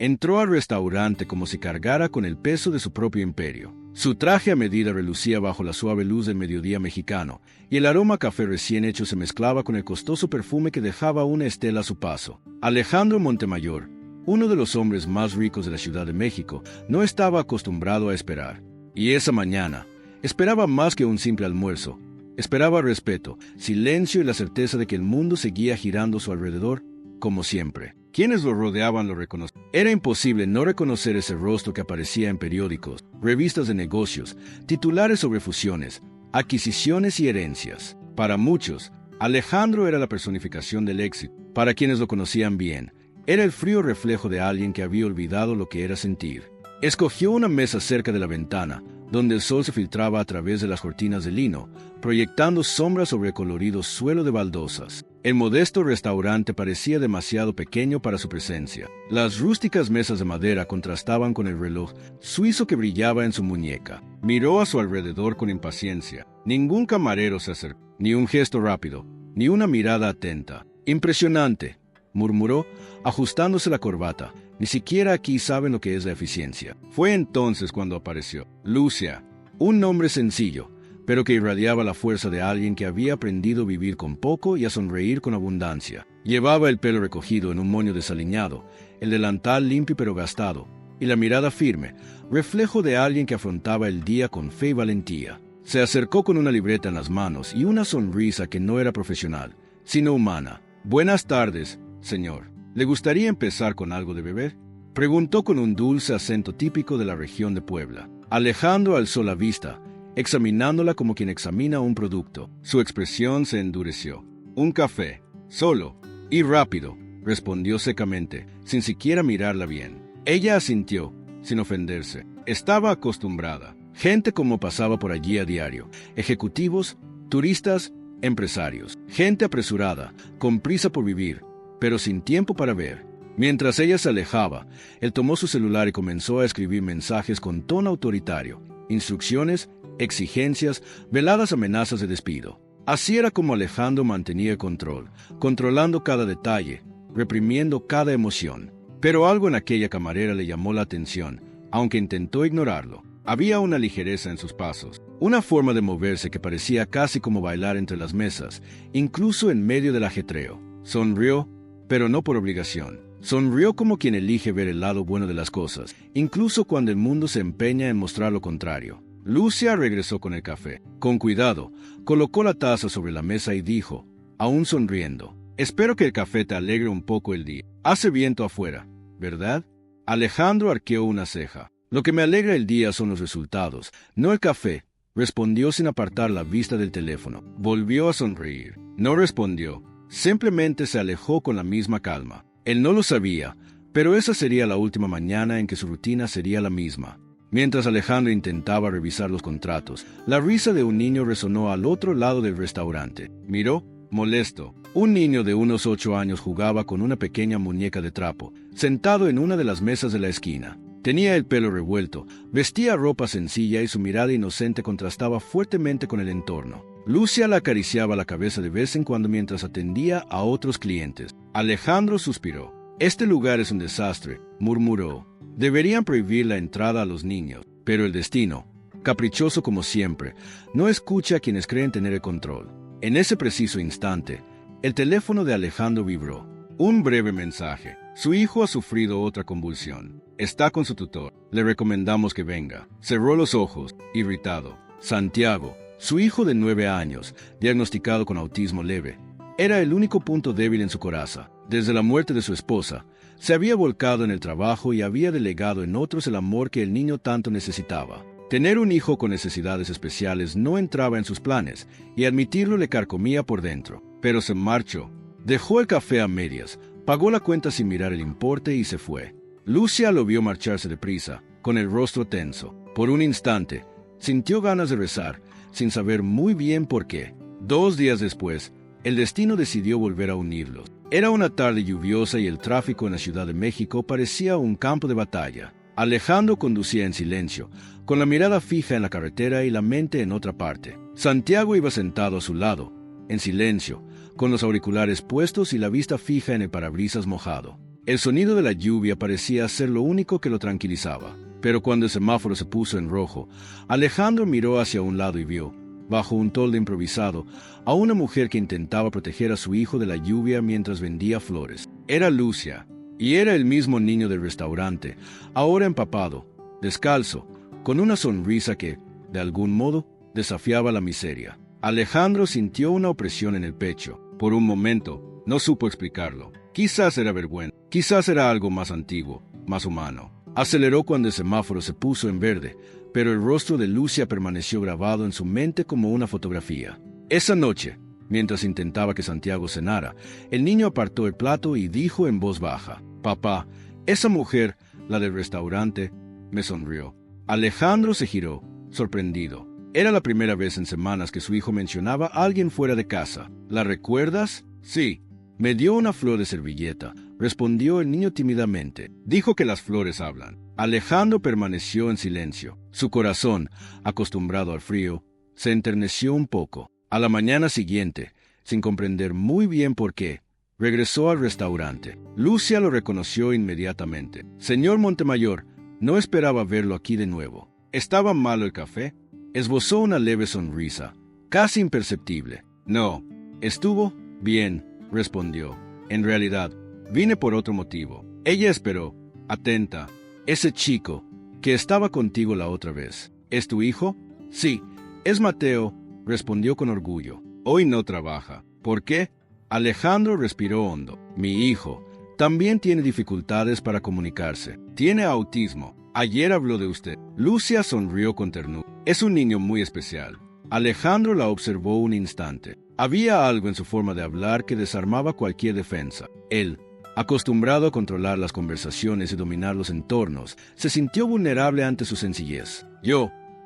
Entró al restaurante como si cargara con el peso de su propio imperio. Su traje a medida relucía bajo la suave luz del mediodía mexicano, y el aroma a café recién hecho se mezclaba con el costoso perfume que dejaba una estela a su paso. Alejandro Montemayor, uno de los hombres más ricos de la Ciudad de México, no estaba acostumbrado a esperar. Y esa mañana, esperaba más que un simple almuerzo. Esperaba respeto, silencio y la certeza de que el mundo seguía girando a su alrededor, como siempre. Quienes lo rodeaban lo reconocían. Era imposible no reconocer ese rostro que aparecía en periódicos, revistas de negocios, titulares sobre fusiones, adquisiciones y herencias. Para muchos, Alejandro era la personificación del éxito. Para quienes lo conocían bien, era el frío reflejo de alguien que había olvidado lo que era sentir. Escogió una mesa cerca de la ventana, donde el sol se filtraba a través de las cortinas de lino, proyectando sombras sobre el colorido suelo de baldosas. El modesto restaurante parecía demasiado pequeño para su presencia. Las rústicas mesas de madera contrastaban con el reloj suizo que brillaba en su muñeca. Miró a su alrededor con impaciencia. Ningún camarero se acercó, ni un gesto rápido, ni una mirada atenta. «Impresionante», murmuró, ajustándose la corbata. «Ni siquiera aquí saben lo que es la eficiencia». Fue entonces cuando apareció Lucia, un nombre sencillo, pero que irradiaba la fuerza de alguien que había aprendido a vivir con poco y a sonreír con abundancia. Llevaba el pelo recogido en un moño desaliñado, el delantal limpio pero gastado, y la mirada firme, reflejo de alguien que afrontaba el día con fe y valentía. Se acercó con una libreta en las manos y una sonrisa que no era profesional, sino humana. «Buenas tardes, señor. ¿Le gustaría empezar con algo de beber?», preguntó con un dulce acento típico de la región de Puebla. Alejandro alzó la vista, examinándola como quien examina un producto. Su expresión se endureció. «Un café, solo y rápido», respondió secamente, sin siquiera mirarla bien. Ella asintió, sin ofenderse. Estaba acostumbrada. Gente como pasaba por allí a diario, ejecutivos, turistas, empresarios, gente apresurada, con prisa por vivir, pero sin tiempo para ver. Mientras ella se alejaba, él tomó su celular y comenzó a escribir mensajes con tono autoritario, instrucciones, exigencias, veladas amenazas de despido. Así era como Alejandro mantenía el control, controlando cada detalle, reprimiendo cada emoción. Pero algo en aquella camarera le llamó la atención, aunque intentó ignorarlo. Había una ligereza en sus pasos, una forma de moverse que parecía casi como bailar entre las mesas, incluso en medio del ajetreo. Sonrió, pero no por obligación. Sonrió como quien elige ver el lado bueno de las cosas, incluso cuando el mundo se empeña en mostrar lo contrario. Lucia regresó con el café. Con cuidado, colocó la taza sobre la mesa y dijo, aún sonriendo, «Espero que el café te alegre un poco el día. Hace viento afuera, ¿verdad?». Alejandro arqueó una ceja. «Lo que me alegra el día son los resultados, no el café», respondió sin apartar la vista del teléfono. Volvió a sonreír. No respondió. Simplemente se alejó con la misma calma. Él no lo sabía, pero esa sería la última mañana en que su rutina sería la misma. Mientras Alejandro intentaba revisar los contratos, la risa de un niño resonó al otro lado del restaurante. Miró, molesto. Un niño de unos 8 años jugaba con una pequeña muñeca de trapo, sentado en una de las mesas de la esquina. Tenía el pelo revuelto, vestía ropa sencilla y su mirada inocente contrastaba fuertemente con el entorno. Lucia le acariciaba la cabeza de vez en cuando mientras atendía a otros clientes. Alejandro suspiró. «Este lugar es un desastre», murmuró. «Deberían prohibir la entrada a los niños». Pero el destino, caprichoso como siempre, no escucha a quienes creen tener el control. En ese preciso instante, el teléfono de Alejandro vibró. Un breve mensaje. «Su hijo ha sufrido otra convulsión. Está con su tutor. Le recomendamos que venga». Cerró los ojos, irritado. Santiago, su hijo de 9 años, diagnosticado con autismo leve, era el único punto débil en su coraza. Desde la muerte de su esposa, se había volcado en el trabajo y había delegado en otros el amor que el niño tanto necesitaba. Tener un hijo con necesidades especiales no entraba en sus planes, y admitirlo le carcomía por dentro. Pero se marchó. Dejó el café a medias, pagó la cuenta sin mirar el importe y se fue. Lucia lo vio marcharse deprisa, con el rostro tenso. Por un instante, sintió ganas de rezar, sin saber muy bien por qué. 2 días después, el destino decidió volver a unirlos. Era una tarde lluviosa y el tráfico en la Ciudad de México parecía un campo de batalla. Alejandro conducía en silencio, con la mirada fija en la carretera y la mente en otra parte. Santiago iba sentado a su lado, en silencio, con los auriculares puestos y la vista fija en el parabrisas mojado. El sonido de la lluvia parecía ser lo único que lo tranquilizaba. Pero cuando el semáforo se puso en rojo, Alejandro miró hacia un lado y vio, bajo un toldo improvisado, a una mujer que intentaba proteger a su hijo de la lluvia mientras vendía flores. Era Lucia, y era el mismo niño del restaurante, ahora empapado, descalzo, con una sonrisa que, de algún modo, desafiaba la miseria. Alejandro sintió una opresión en el pecho. Por un momento, no supo explicarlo. Quizás era vergüenza, quizás era algo más antiguo, más humano. Aceleró cuando el semáforo se puso en verde, pero el rostro de Lucia permaneció grabado en su mente como una fotografía. Esa noche, mientras intentaba que Santiago cenara, el niño apartó el plato y dijo en voz baja: «Papá, esa mujer, la del restaurante», me sonrió. Alejandro se giró, sorprendido. Era la primera vez en semanas que su hijo mencionaba a alguien fuera de casa. «¿La recuerdas?» «Sí». «Me dio una flor de servilleta», respondió el niño tímidamente. Dijo que las flores hablan. Alejandro permaneció en silencio. Su corazón, acostumbrado al frío, se enterneció un poco. A la mañana siguiente, sin comprender muy bien por qué, regresó al restaurante. Lucia lo reconoció inmediatamente. «Señor Montemayor, no esperaba verlo aquí de nuevo. ¿Estaba malo el café?» Esbozó una leve sonrisa, casi imperceptible. «No, estuvo bien», respondió. «En realidad, vine por otro motivo». Ella esperó, atenta. «Ese chico que estaba contigo la otra vez, ¿es tu hijo?» «Sí, es Mateo», respondió con orgullo. «Hoy no trabaja». «¿Por qué?» Alejandro respiró hondo. «Mi hijo también tiene dificultades para comunicarse. Tiene autismo. Ayer habló de usted». Lucia sonrió con ternura. «Es un niño muy especial». Alejandro la observó un instante. Había algo en su forma de hablar que desarmaba cualquier defensa. Él, acostumbrado a controlar las conversaciones y dominar los entornos, se sintió vulnerable ante su sencillez.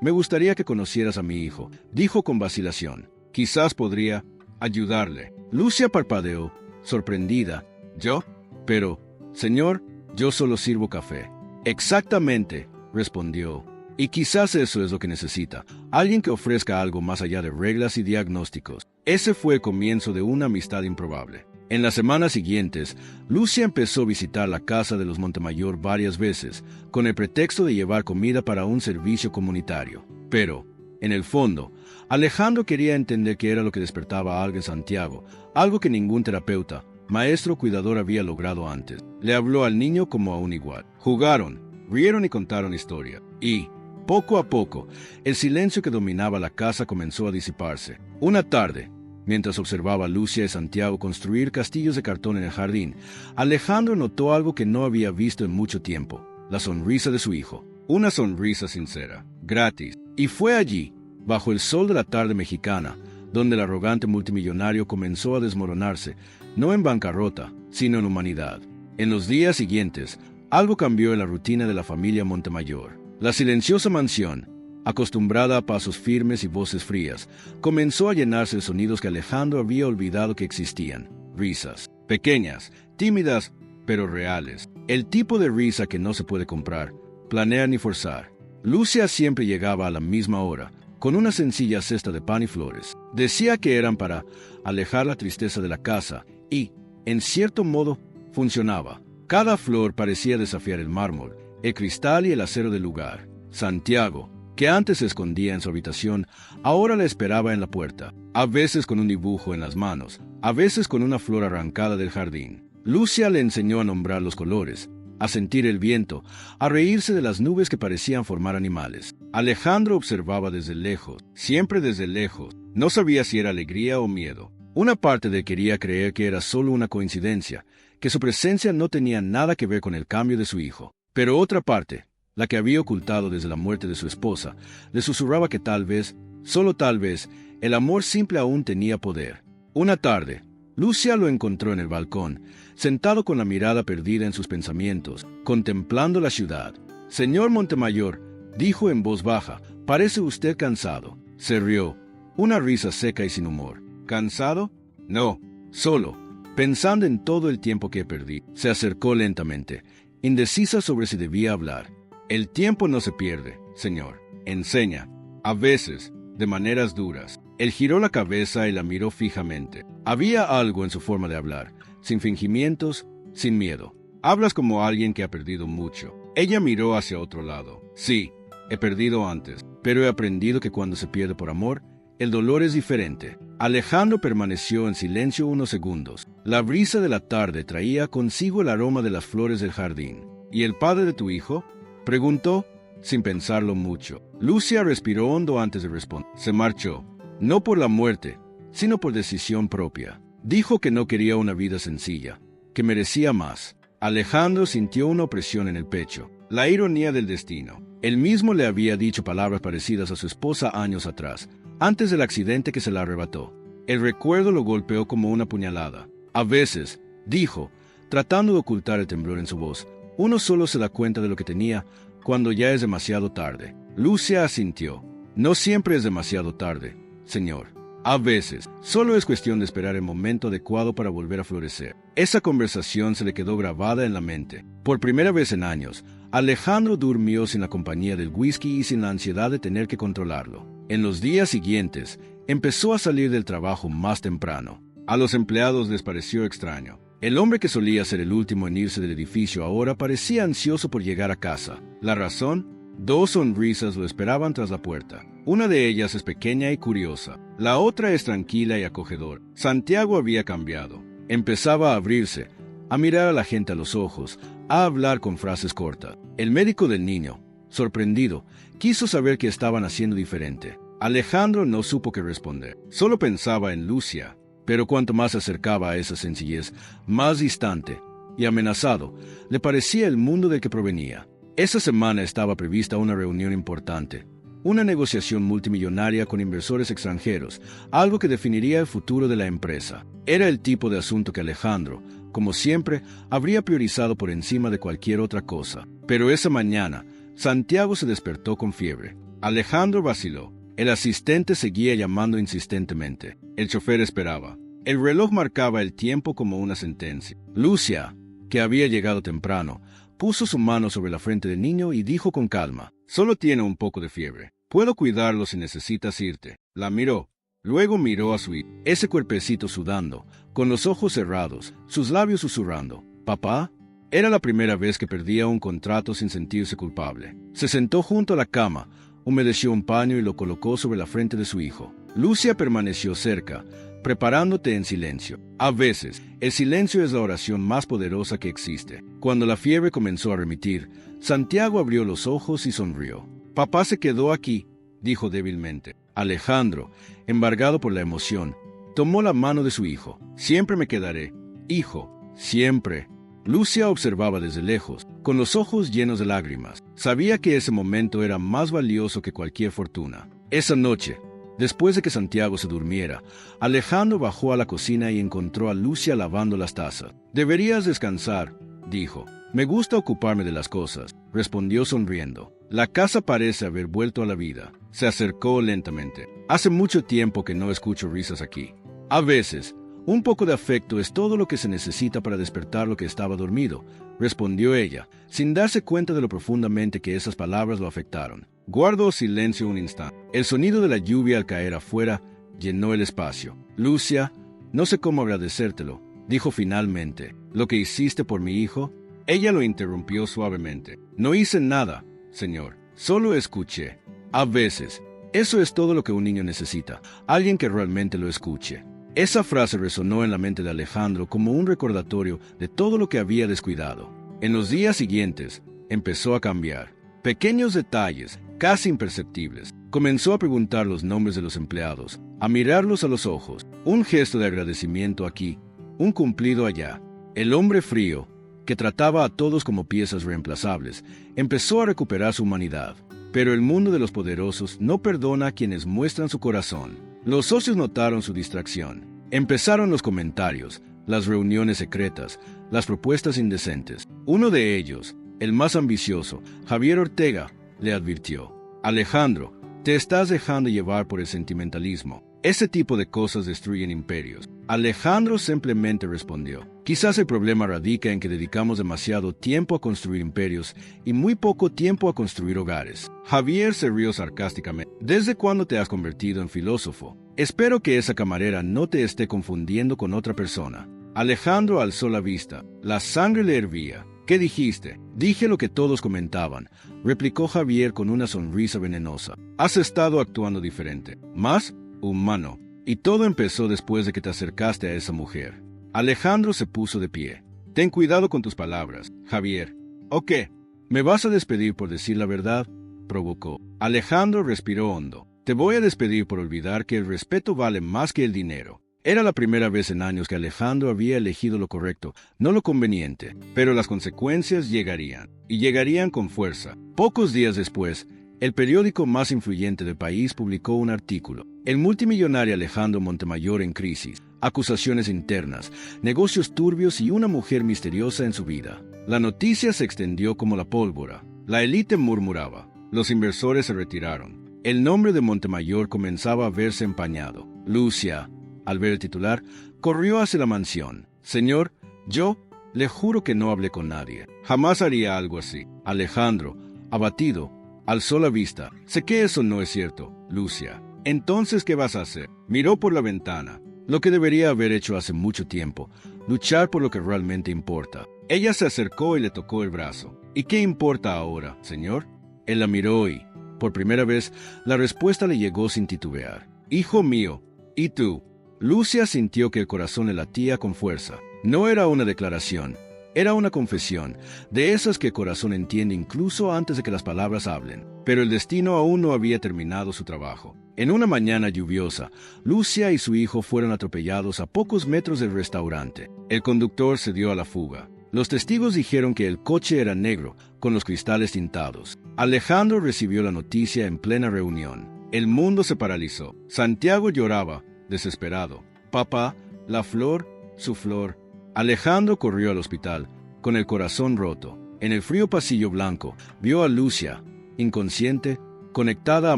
Me gustaría que conocieras a mi hijo», dijo con vacilación. «Quizás podría ayudarle». Lucia parpadeó, sorprendida. «¿Yo? Pero, señor, yo solo sirvo café». «Exactamente», respondió. «Y quizás eso es lo que necesita, alguien que ofrezca algo más allá de reglas y diagnósticos». Ese fue el comienzo de una amistad improbable. En las semanas siguientes, Lucia empezó a visitar la casa de los Montemayor varias veces, con el pretexto de llevar comida para un servicio comunitario. Pero, en el fondo, Alejandro quería entender qué era lo que despertaba algo en Santiago, algo que ningún terapeuta, maestro o cuidador había logrado antes. Le habló al niño como a un igual. Jugaron, rieron y contaron historia. Y, poco a poco, el silencio que dominaba la casa comenzó a disiparse. Una tarde, mientras observaba a Lucia y Santiago construir castillos de cartón en el jardín, Alejandro notó algo que no había visto en mucho tiempo: la sonrisa de su hijo. Una sonrisa sincera, gratis. Y fue allí, bajo el sol de la tarde mexicana, donde el arrogante multimillonario comenzó a desmoronarse, no en bancarrota, sino en humanidad. En los días siguientes, algo cambió en la rutina de la familia Montemayor. La silenciosa mansión, acostumbrada a pasos firmes y voces frías, comenzó a llenarse de sonidos que Alejandro había olvidado que existían. Risas, pequeñas, tímidas, pero reales. El tipo de risa que no se puede comprar, planear ni forzar. Lucia siempre llegaba a la misma hora, con una sencilla cesta de pan y flores. Decía que eran para alejar la tristeza de la casa y, en cierto modo, funcionaba. Cada flor parecía desafiar el mármol, el cristal y el acero del lugar. Santiago, que antes se escondía en su habitación, ahora la esperaba en la puerta, a veces con un dibujo en las manos, a veces con una flor arrancada del jardín. Lucia le enseñó a nombrar los colores, a sentir el viento, a reírse de las nubes que parecían formar animales. Alejandro observaba desde lejos, siempre desde lejos. No sabía si era alegría o miedo. Una parte de él quería creer que era solo una coincidencia, que su presencia no tenía nada que ver con el cambio de su hijo. Pero otra parte, la que había ocultado desde la muerte de su esposa, le susurraba que tal vez, solo tal vez, el amor simple aún tenía poder. Una tarde, Lucia lo encontró en el balcón, sentado con la mirada perdida en sus pensamientos, contemplando la ciudad. «Señor Montemayor», dijo en voz baja, «parece usted cansado». Se rió, una risa seca y sin humor. «¿Cansado? No, solo, pensando en todo el tiempo que perdí». Se acercó lentamente, indecisa sobre si debía hablar. «El tiempo no se pierde, señor. Enseña, a veces, de maneras duras». Él giró la cabeza y la miró fijamente. Había algo en su forma de hablar, sin fingimientos, sin miedo. Hablas como alguien que ha perdido mucho. Ella miró hacia otro lado. Sí, he perdido antes, pero he aprendido que cuando se pierde por amor, el dolor es diferente. Alejandro permaneció en silencio unos segundos. La brisa de la tarde traía consigo el aroma de las flores del jardín. ¿Y el padre de tu hijo?, preguntó, sin pensarlo mucho. Lucia respiró hondo antes de responder. Se marchó, no por la muerte, sino por decisión propia. Dijo que no quería una vida sencilla, que merecía más. Alejandro sintió una opresión en el pecho. La ironía del destino. Él mismo le había dicho palabras parecidas a su esposa años atrás, antes del accidente que se la arrebató. El recuerdo lo golpeó como una puñalada. A veces, dijo, tratando de ocultar el temblor en su voz, uno solo se da cuenta de lo que tenía cuando ya es demasiado tarde. Lucia asintió. No siempre es demasiado tarde, señor. A veces, solo es cuestión de esperar el momento adecuado para volver a florecer. Esa conversación se le quedó grabada en la mente. Por primera vez en años, Alejandro durmió sin la compañía del whisky y sin la ansiedad de tener que controlarlo. En los días siguientes, empezó a salir del trabajo más temprano. A los empleados les pareció extraño. El hombre que solía ser el último en irse del edificio ahora parecía ansioso por llegar a casa. ¿La razón? 2 sonrisas lo esperaban tras la puerta. Una de ellas es pequeña y curiosa. La otra es tranquila y acogedora. Santiago había cambiado. Empezaba a abrirse, a mirar a la gente a los ojos, a hablar con frases cortas. El médico del niño, sorprendido, quiso saber qué estaban haciendo diferente. Alejandro no supo qué responder. Solo pensaba en Lucia. Pero cuanto más se acercaba a esa sencillez, más distante y amenazado le parecía el mundo del que provenía. Esa semana estaba prevista una reunión importante, una negociación multimillonaria con inversores extranjeros, algo que definiría el futuro de la empresa. Era el tipo de asunto que Alejandro, como siempre, habría priorizado por encima de cualquier otra cosa. Pero esa mañana, Santiago se despertó con fiebre. Alejandro vaciló. El asistente seguía llamando insistentemente. El chofer esperaba. El reloj marcaba el tiempo como una sentencia. Lucia, que había llegado temprano, puso su mano sobre la frente del niño y dijo con calma: «Solo tiene un poco de fiebre. Puedo cuidarlo si necesitas irte». La miró. Luego miró a su hijo, ese cuerpecito sudando, con los ojos cerrados, sus labios susurrando. «¿Papá?» Era la primera vez que perdía un contrato sin sentirse culpable. Se sentó junto a la cama, humedeció un paño y lo colocó sobre la frente de su hijo. Lucia permaneció cerca, preparándote en silencio. A veces, el silencio es la oración más poderosa que existe. Cuando la fiebre comenzó a remitir, Santiago abrió los ojos y sonrió. «Papá se quedó aquí», dijo débilmente. Alejandro, embargado por la emoción, tomó la mano de su hijo. «Siempre me quedaré, hijo, siempre». Lucia observaba desde lejos, con los ojos llenos de lágrimas. Sabía que ese momento era más valioso que cualquier fortuna. Esa noche, después de que Santiago se durmiera, Alejandro bajó a la cocina y encontró a Lucia lavando las tazas. «Deberías descansar», dijo. «Me gusta ocuparme de las cosas», respondió sonriendo. «La casa parece haber vuelto a la vida». Se acercó lentamente. «Hace mucho tiempo que no escucho risas aquí. A veces, un poco de afecto es todo lo que se necesita para despertar lo que estaba dormido», respondió ella, sin darse cuenta de lo profundamente que esas palabras lo afectaron. Guardó silencio un instante. El sonido de la lluvia al caer afuera llenó el espacio. «Lucia, no sé cómo agradecértelo», dijo finalmente. «¿Lo que hiciste por mi hijo?» Ella lo interrumpió suavemente. «No hice nada, señor. Solo escuché». A veces, eso es todo lo que un niño necesita. Alguien que realmente lo escuche. Esa frase resonó en la mente de Alejandro como un recordatorio de todo lo que había descuidado. En los días siguientes, empezó a cambiar. Pequeños detalles, casi imperceptibles. Comenzó a preguntar los nombres de los empleados, a mirarlos a los ojos. Un gesto de agradecimiento aquí, un cumplido allá. El hombre frío, que trataba a todos como piezas reemplazables, empezó a recuperar su humanidad. Pero el mundo de los poderosos no perdona a quienes muestran su corazón. Los socios notaron su distracción. Empezaron los comentarios, las reuniones secretas, las propuestas indecentes. Uno de ellos, el más ambicioso, Javier Ortega, le advirtió: «Alejandro, te estás dejando llevar por el sentimentalismo. Ese tipo de cosas destruyen imperios». Alejandro simplemente respondió: «Quizás el problema radica en que dedicamos demasiado tiempo a construir imperios y muy poco tiempo a construir hogares». Javier se rió sarcásticamente. «¿Desde cuándo te has convertido en filósofo? Espero que esa camarera no te esté confundiendo con otra persona». Alejandro alzó la vista. La sangre le hervía. ¿Qué dijiste? Dije lo que todos comentaban, replicó Javier con una sonrisa venenosa. Has estado actuando diferente, más humano. Y todo empezó después de que te acercaste a esa mujer. Alejandro se puso de pie. Ten cuidado con tus palabras, Javier. ¿O qué? ¿Me vas a despedir por decir la verdad? Provocó. Alejandro respiró hondo. Te voy a despedir por olvidar que el respeto vale más que el dinero. Era la primera vez en años que Alejandro había elegido lo correcto, no lo conveniente, pero las consecuencias llegarían, y llegarían con fuerza. Pocos días después, el periódico más influyente del país publicó un artículo. El multimillonario Alejandro Montemayor en crisis, acusaciones internas, negocios turbios y una mujer misteriosa en su vida. La noticia se extendió como la pólvora. La élite murmuraba. Los inversores se retiraron. El nombre de Montemayor comenzaba a verse empañado. Lucia, al ver el titular, corrió hacia la mansión. Señor, yo le juro que no hablé con nadie. Jamás haría algo así. Alejandro, abatido, alzó la vista. Sé que eso no es cierto, Lucia. Entonces, ¿qué vas a hacer? Miró por la ventana. Lo que debería haber hecho hace mucho tiempo. Luchar por lo que realmente importa. Ella se acercó y le tocó el brazo. ¿Y qué importa ahora, señor? Él la miró y, por primera vez, la respuesta le llegó sin titubear. Hijo mío, ¿y tú? Lucia sintió que el corazón le latía con fuerza. No era una declaración, era una confesión, de esas que el corazón entiende incluso antes de que las palabras hablen. Pero el destino aún no había terminado su trabajo. En una mañana lluviosa, Lucia y su hijo fueron atropellados a pocos metros del restaurante. El conductor se dio a la fuga. Los testigos dijeron que el coche era negro, con los cristales tintados. Alejandro recibió la noticia en plena reunión. El mundo se paralizó. Santiago lloraba, desesperado. Papá, la flor, su flor. Alejandro corrió al hospital, con el corazón roto. En el frío pasillo blanco, vio a Lucia, inconsciente, conectada a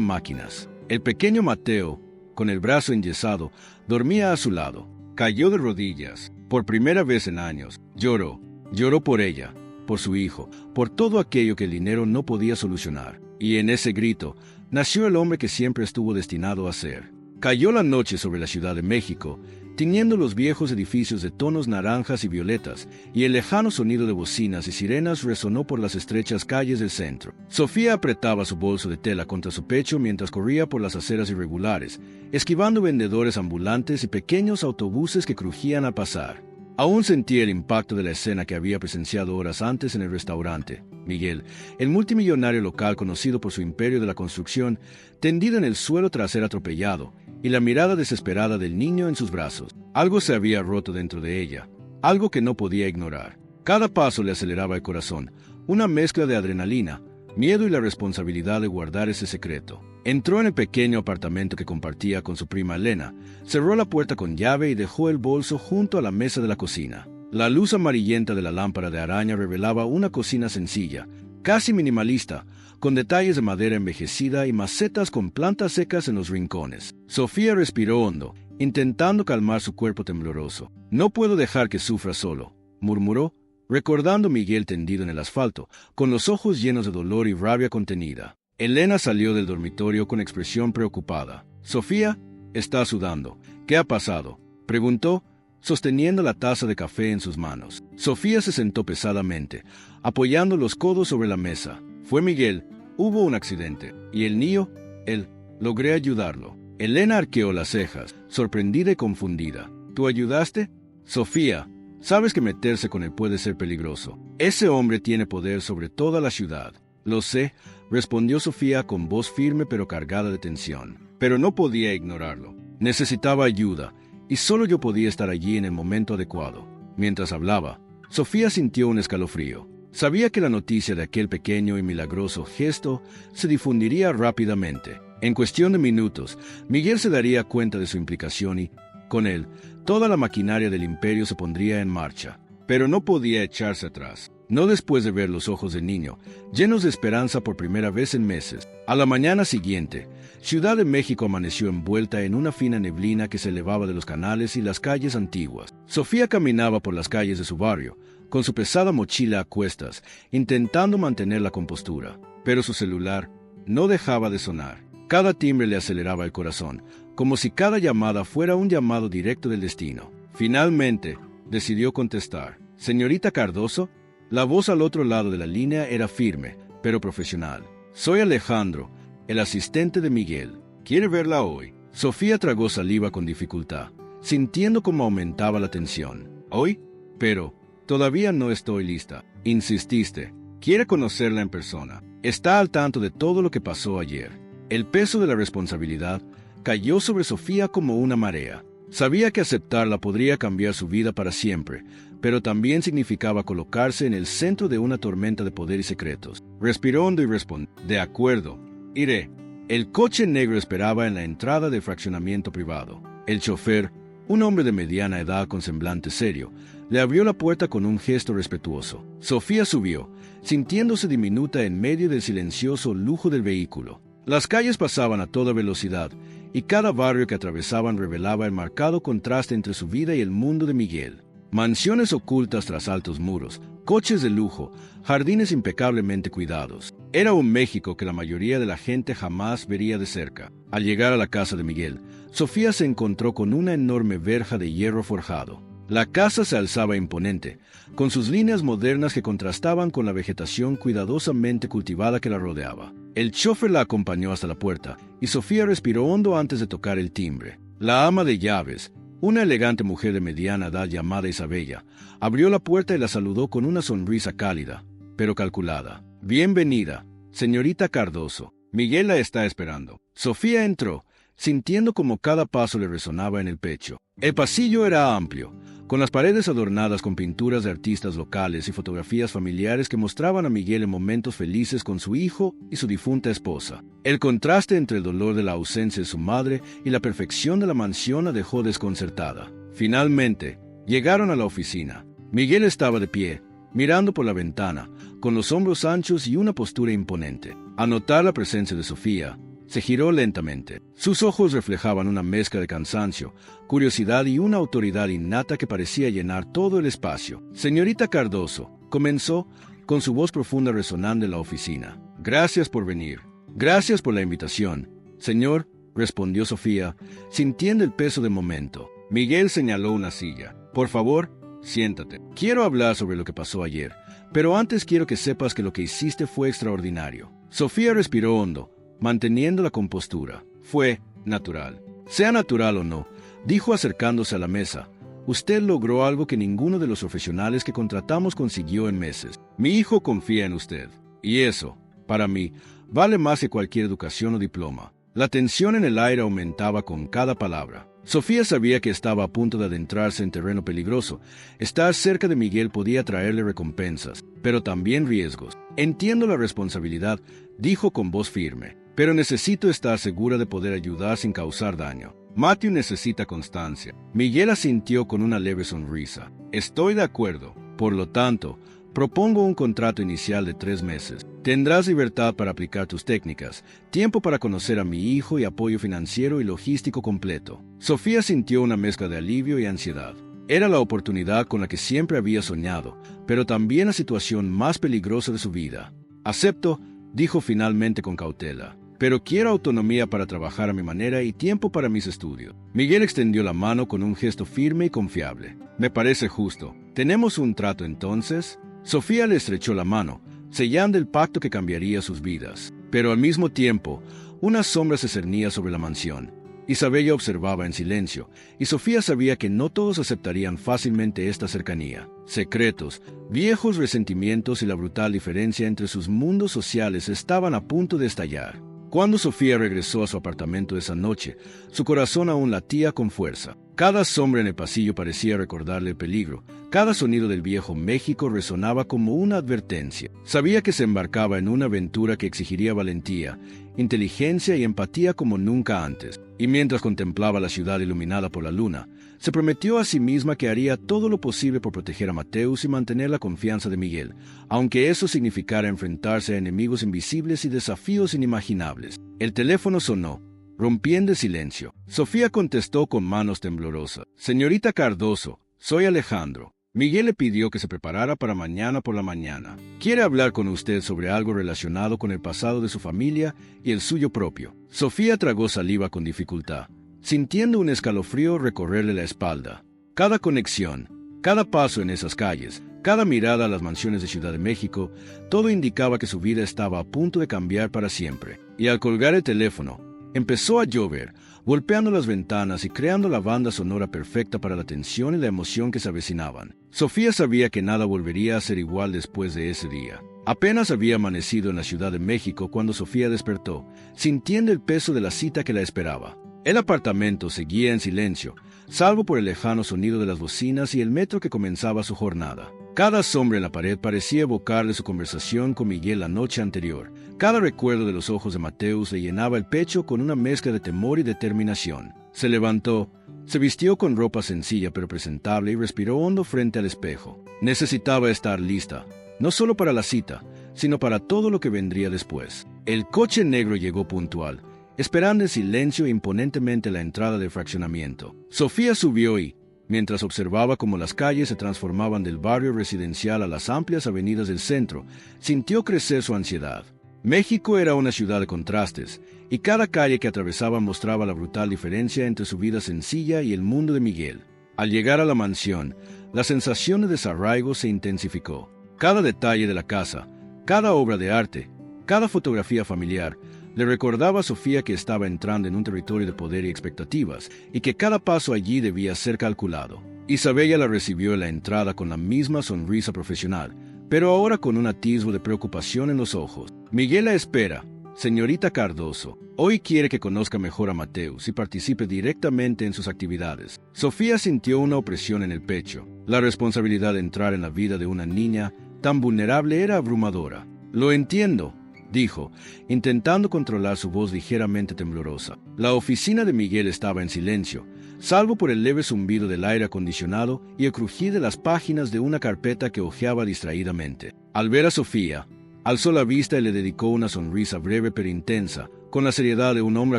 máquinas. El pequeño Mateo, con el brazo enyesado, dormía a su lado. Cayó de rodillas. Por primera vez en años, lloró. Lloró por ella, por su hijo, por todo aquello que el dinero no podía solucionar. Y en ese grito, nació el hombre que siempre estuvo destinado a ser. Cayó la noche sobre la Ciudad de México, tiñendo los viejos edificios de tonos naranjas y violetas, y el lejano sonido de bocinas y sirenas resonó por las estrechas calles del centro. Sofía apretaba su bolso de tela contra su pecho mientras corría por las aceras irregulares, esquivando vendedores ambulantes y pequeños autobuses que crujían al pasar. Aún sentía el impacto de la escena que había presenciado horas antes en el restaurante. Miguel, el multimillonario local conocido por su imperio de la construcción, tendido en el suelo tras ser atropellado, y la mirada desesperada del niño en sus brazos. Algo se había roto dentro de ella, algo que no podía ignorar. Cada paso le aceleraba el corazón, una mezcla de adrenalina, miedo y la responsabilidad de guardar ese secreto. Entró en el pequeño apartamento que compartía con su prima Elena, cerró la puerta con llave y dejó el bolso junto a la mesa de la cocina. La luz amarillenta de la lámpara de araña revelaba una cocina sencilla, casi minimalista, con detalles de madera envejecida y macetas con plantas secas en los rincones. Sofía respiró hondo, intentando calmar su cuerpo tembloroso. No puedo dejar que sufra solo, murmuró, recordando a Miguel tendido en el asfalto, con los ojos llenos de dolor y rabia contenida. Elena salió del dormitorio con expresión preocupada. Sofía, está sudando. ¿Qué ha pasado?, preguntó, sosteniendo la taza de café en sus manos. Sofía se sentó pesadamente, apoyando los codos sobre la mesa. Fue Miguel. Hubo un accidente. ¿Y el niño? Él. Logré ayudarlo. Elena arqueó las cejas, sorprendida y confundida. ¿Tú ayudaste? Sofía, sabes que meterse con él puede ser peligroso. Ese hombre tiene poder sobre toda la ciudad. Lo sé, respondió Sofía con voz firme pero cargada de tensión. Pero no podía ignorarlo. Necesitaba ayuda, y solo yo podía estar allí en el momento adecuado. Mientras hablaba, Sofía sintió un escalofrío. Sabía que la noticia de aquel pequeño y milagroso gesto se difundiría rápidamente. En cuestión de minutos, Miguel se daría cuenta de su implicación y, con él, toda la maquinaria del imperio se pondría en marcha. Pero no podía echarse atrás. No después de ver los ojos del niño, llenos de esperanza por primera vez en meses. A la mañana siguiente, Ciudad de México amaneció envuelta en una fina neblina que se elevaba de los canales y las calles antiguas. Sofía caminaba por las calles de su barrio, con su pesada mochila a cuestas, intentando mantener la compostura. Pero su celular no dejaba de sonar. Cada timbre le aceleraba el corazón, como si cada llamada fuera un llamado directo del destino. Finalmente, decidió contestar. «Señorita Cardoso». La voz al otro lado de la línea era firme, pero profesional. «Soy Alejandro, el asistente de Miguel. ¿Quiere verla hoy?» Sofía tragó saliva con dificultad, sintiendo cómo aumentaba la tensión. «¿Hoy? Pero todavía no estoy lista», insististe. «Quiere conocerla en persona. Está al tanto de todo lo que pasó ayer». El peso de la responsabilidad cayó sobre Sofía como una marea. Sabía que aceptarla podría cambiar su vida para siempre, pero también significaba colocarse en el centro de una tormenta de poder y secretos. Respiró hondo y respondió: «De acuerdo, iré». El coche negro esperaba en la entrada del fraccionamiento privado. El chofer, un hombre de mediana edad con semblante serio, le abrió la puerta con un gesto respetuoso. Sofía subió, sintiéndose diminuta en medio del silencioso lujo del vehículo. Las calles pasaban a toda velocidad, y cada barrio que atravesaban revelaba el marcado contraste entre su vida y el mundo de Miguel. Mansiones ocultas tras altos muros, coches de lujo, jardines impecablemente cuidados. Era un México que la mayoría de la gente jamás vería de cerca. Al llegar a la casa de Miguel, Sofía se encontró con una enorme verja de hierro forjado. La casa se alzaba imponente, con sus líneas modernas que contrastaban con la vegetación cuidadosamente cultivada que la rodeaba. El chofer la acompañó hasta la puerta, y Sofía respiró hondo antes de tocar el timbre. La ama de llaves, una elegante mujer de mediana edad llamada Isabella, abrió la puerta y la saludó con una sonrisa cálida, pero calculada. «Bienvenida, señorita Cardoso. Miguel la está esperando». Sofía entró, sintiendo como cada paso le resonaba en el pecho. El pasillo era amplio, con las paredes adornadas con pinturas de artistas locales y fotografías familiares que mostraban a Miguel en momentos felices con su hijo y su difunta esposa. El contraste entre el dolor de la ausencia de su madre y la perfección de la mansión la dejó desconcertada. Finalmente, llegaron a la oficina. Miguel estaba de pie, mirando por la ventana, con los hombros anchos y una postura imponente. Al notar la presencia de Sofía, se giró lentamente. Sus ojos reflejaban una mezcla de cansancio, curiosidad y una autoridad innata que parecía llenar todo el espacio. «Señorita Cardoso», comenzó, con su voz profunda resonando en la oficina. «Gracias por venir. Gracias por la invitación». «Señor», respondió Sofía, sintiendo el peso del momento. Miguel señaló una silla. «Por favor, siéntate. Quiero hablar sobre lo que pasó ayer, pero antes quiero que sepas que lo que hiciste fue extraordinario». Sofía respiró hondo, manteniendo la compostura. «Fue natural». «Sea natural o no», dijo acercándose a la mesa, «usted logró algo que ninguno de los profesionales que contratamos consiguió en meses. Mi hijo confía en usted, y eso, para mí, vale más que cualquier educación o diploma». La tensión en el aire aumentaba con cada palabra. Sofía sabía que estaba a punto de adentrarse en terreno peligroso. Estar cerca de Miguel podía traerle recompensas, pero también riesgos. «Entiendo la responsabilidad», dijo con voz firme, «pero necesito estar segura de poder ayudar sin causar daño. Matthew necesita constancia». Miguel asintió con una leve sonrisa. «Estoy de acuerdo. Por lo tanto, propongo un contrato inicial de 3 meses. Tendrás libertad para aplicar tus técnicas, tiempo para conocer a mi hijo y apoyo financiero y logístico completo». Sofía sintió una mezcla de alivio y ansiedad. Era la oportunidad con la que siempre había soñado, pero también la situación más peligrosa de su vida. «Acepto», dijo finalmente con cautela, «pero quiero autonomía para trabajar a mi manera y tiempo para mis estudios». Miguel extendió la mano con un gesto firme y confiable. «Me parece justo. ¿Tenemos un trato entonces?» Sofía le estrechó la mano, sellando el pacto que cambiaría sus vidas. Pero al mismo tiempo, una sombra se cernía sobre la mansión. Isabella observaba en silencio, y Sofía sabía que no todos aceptarían fácilmente esta cercanía. Secretos, viejos resentimientos y la brutal diferencia entre sus mundos sociales estaban a punto de estallar. Cuando Sofía regresó a su apartamento esa noche, su corazón aún latía con fuerza. Cada sombra en el pasillo parecía recordarle el peligro. Cada sonido del viejo México resonaba como una advertencia. Sabía que se embarcaba en una aventura que exigiría valentía, inteligencia y empatía como nunca antes. Y mientras contemplaba la ciudad iluminada por la luna, se prometió a sí misma que haría todo lo posible por proteger a Mateus y mantener la confianza de Miguel, aunque eso significara enfrentarse a enemigos invisibles y desafíos inimaginables. El teléfono sonó, rompiendo el silencio. Sofía contestó con manos temblorosas. «Señorita Cardoso, soy Alejandro. Miguel le pidió que se preparara para mañana por la mañana. Quiere hablar con usted sobre algo relacionado con el pasado de su familia y el suyo propio». Sofía tragó saliva con dificultad, sintiendo un escalofrío recorrerle la espalda. Cada conexión, Cada paso en esas calles, cada mirada a las mansiones de Ciudad de México, todo indicaba que su vida estaba a punto de cambiar para siempre. Y al colgar el teléfono, empezó a llover, golpeando las ventanas y creando la banda sonora perfecta para la tensión y la emoción que se avecinaban. Sofía sabía que nada volvería a ser igual después de ese día. Apenas había amanecido en la Ciudad de México cuando Sofía despertó, sintiendo el peso de la cita que la esperaba. El apartamento seguía en silencio, salvo por el lejano sonido de las bocinas y el metro que comenzaba su jornada. Cada sombra en la pared parecía evocarle su conversación con Miguel la noche anterior. Cada recuerdo de los ojos de Mateus le llenaba el pecho con una mezcla de temor y determinación. Se levantó, se vistió con ropa sencilla pero presentable y respiró hondo frente al espejo. Necesitaba estar lista, no solo para la cita, sino para todo lo que vendría después. El coche negro llegó puntual, esperando en silencio e imponentemente la entrada del fraccionamiento. Sofía subió y, mientras observaba cómo las calles se transformaban del barrio residencial a las amplias avenidas del centro, sintió crecer su ansiedad. México era una ciudad de contrastes, y cada calle que atravesaba mostraba la brutal diferencia entre su vida sencilla y el mundo de Miguel. Al llegar a la mansión, la sensación de desarraigo se intensificó. Cada detalle de la casa, cada obra de arte, cada fotografía familiar, le recordaba a Sofía que estaba entrando en un territorio de poder y expectativas, y que cada paso allí debía ser calculado. Isabella la recibió en la entrada con la misma sonrisa profesional, pero ahora con un atisbo de preocupación en los ojos. Miguel la espera, señorita Cardoso. Hoy quiere que conozca mejor a Mateus y participe directamente en sus actividades. Sofía sintió una opresión en el pecho. La responsabilidad de entrar en la vida de una niña tan vulnerable era abrumadora. Lo entiendo, dijo, intentando controlar su voz ligeramente temblorosa. La oficina de Miguel estaba en silencio, salvo por el leve zumbido del aire acondicionado y el crujir de las páginas de una carpeta que hojeaba distraídamente. Al ver a Sofía, alzó la vista y le dedicó una sonrisa breve pero intensa, con la seriedad de un hombre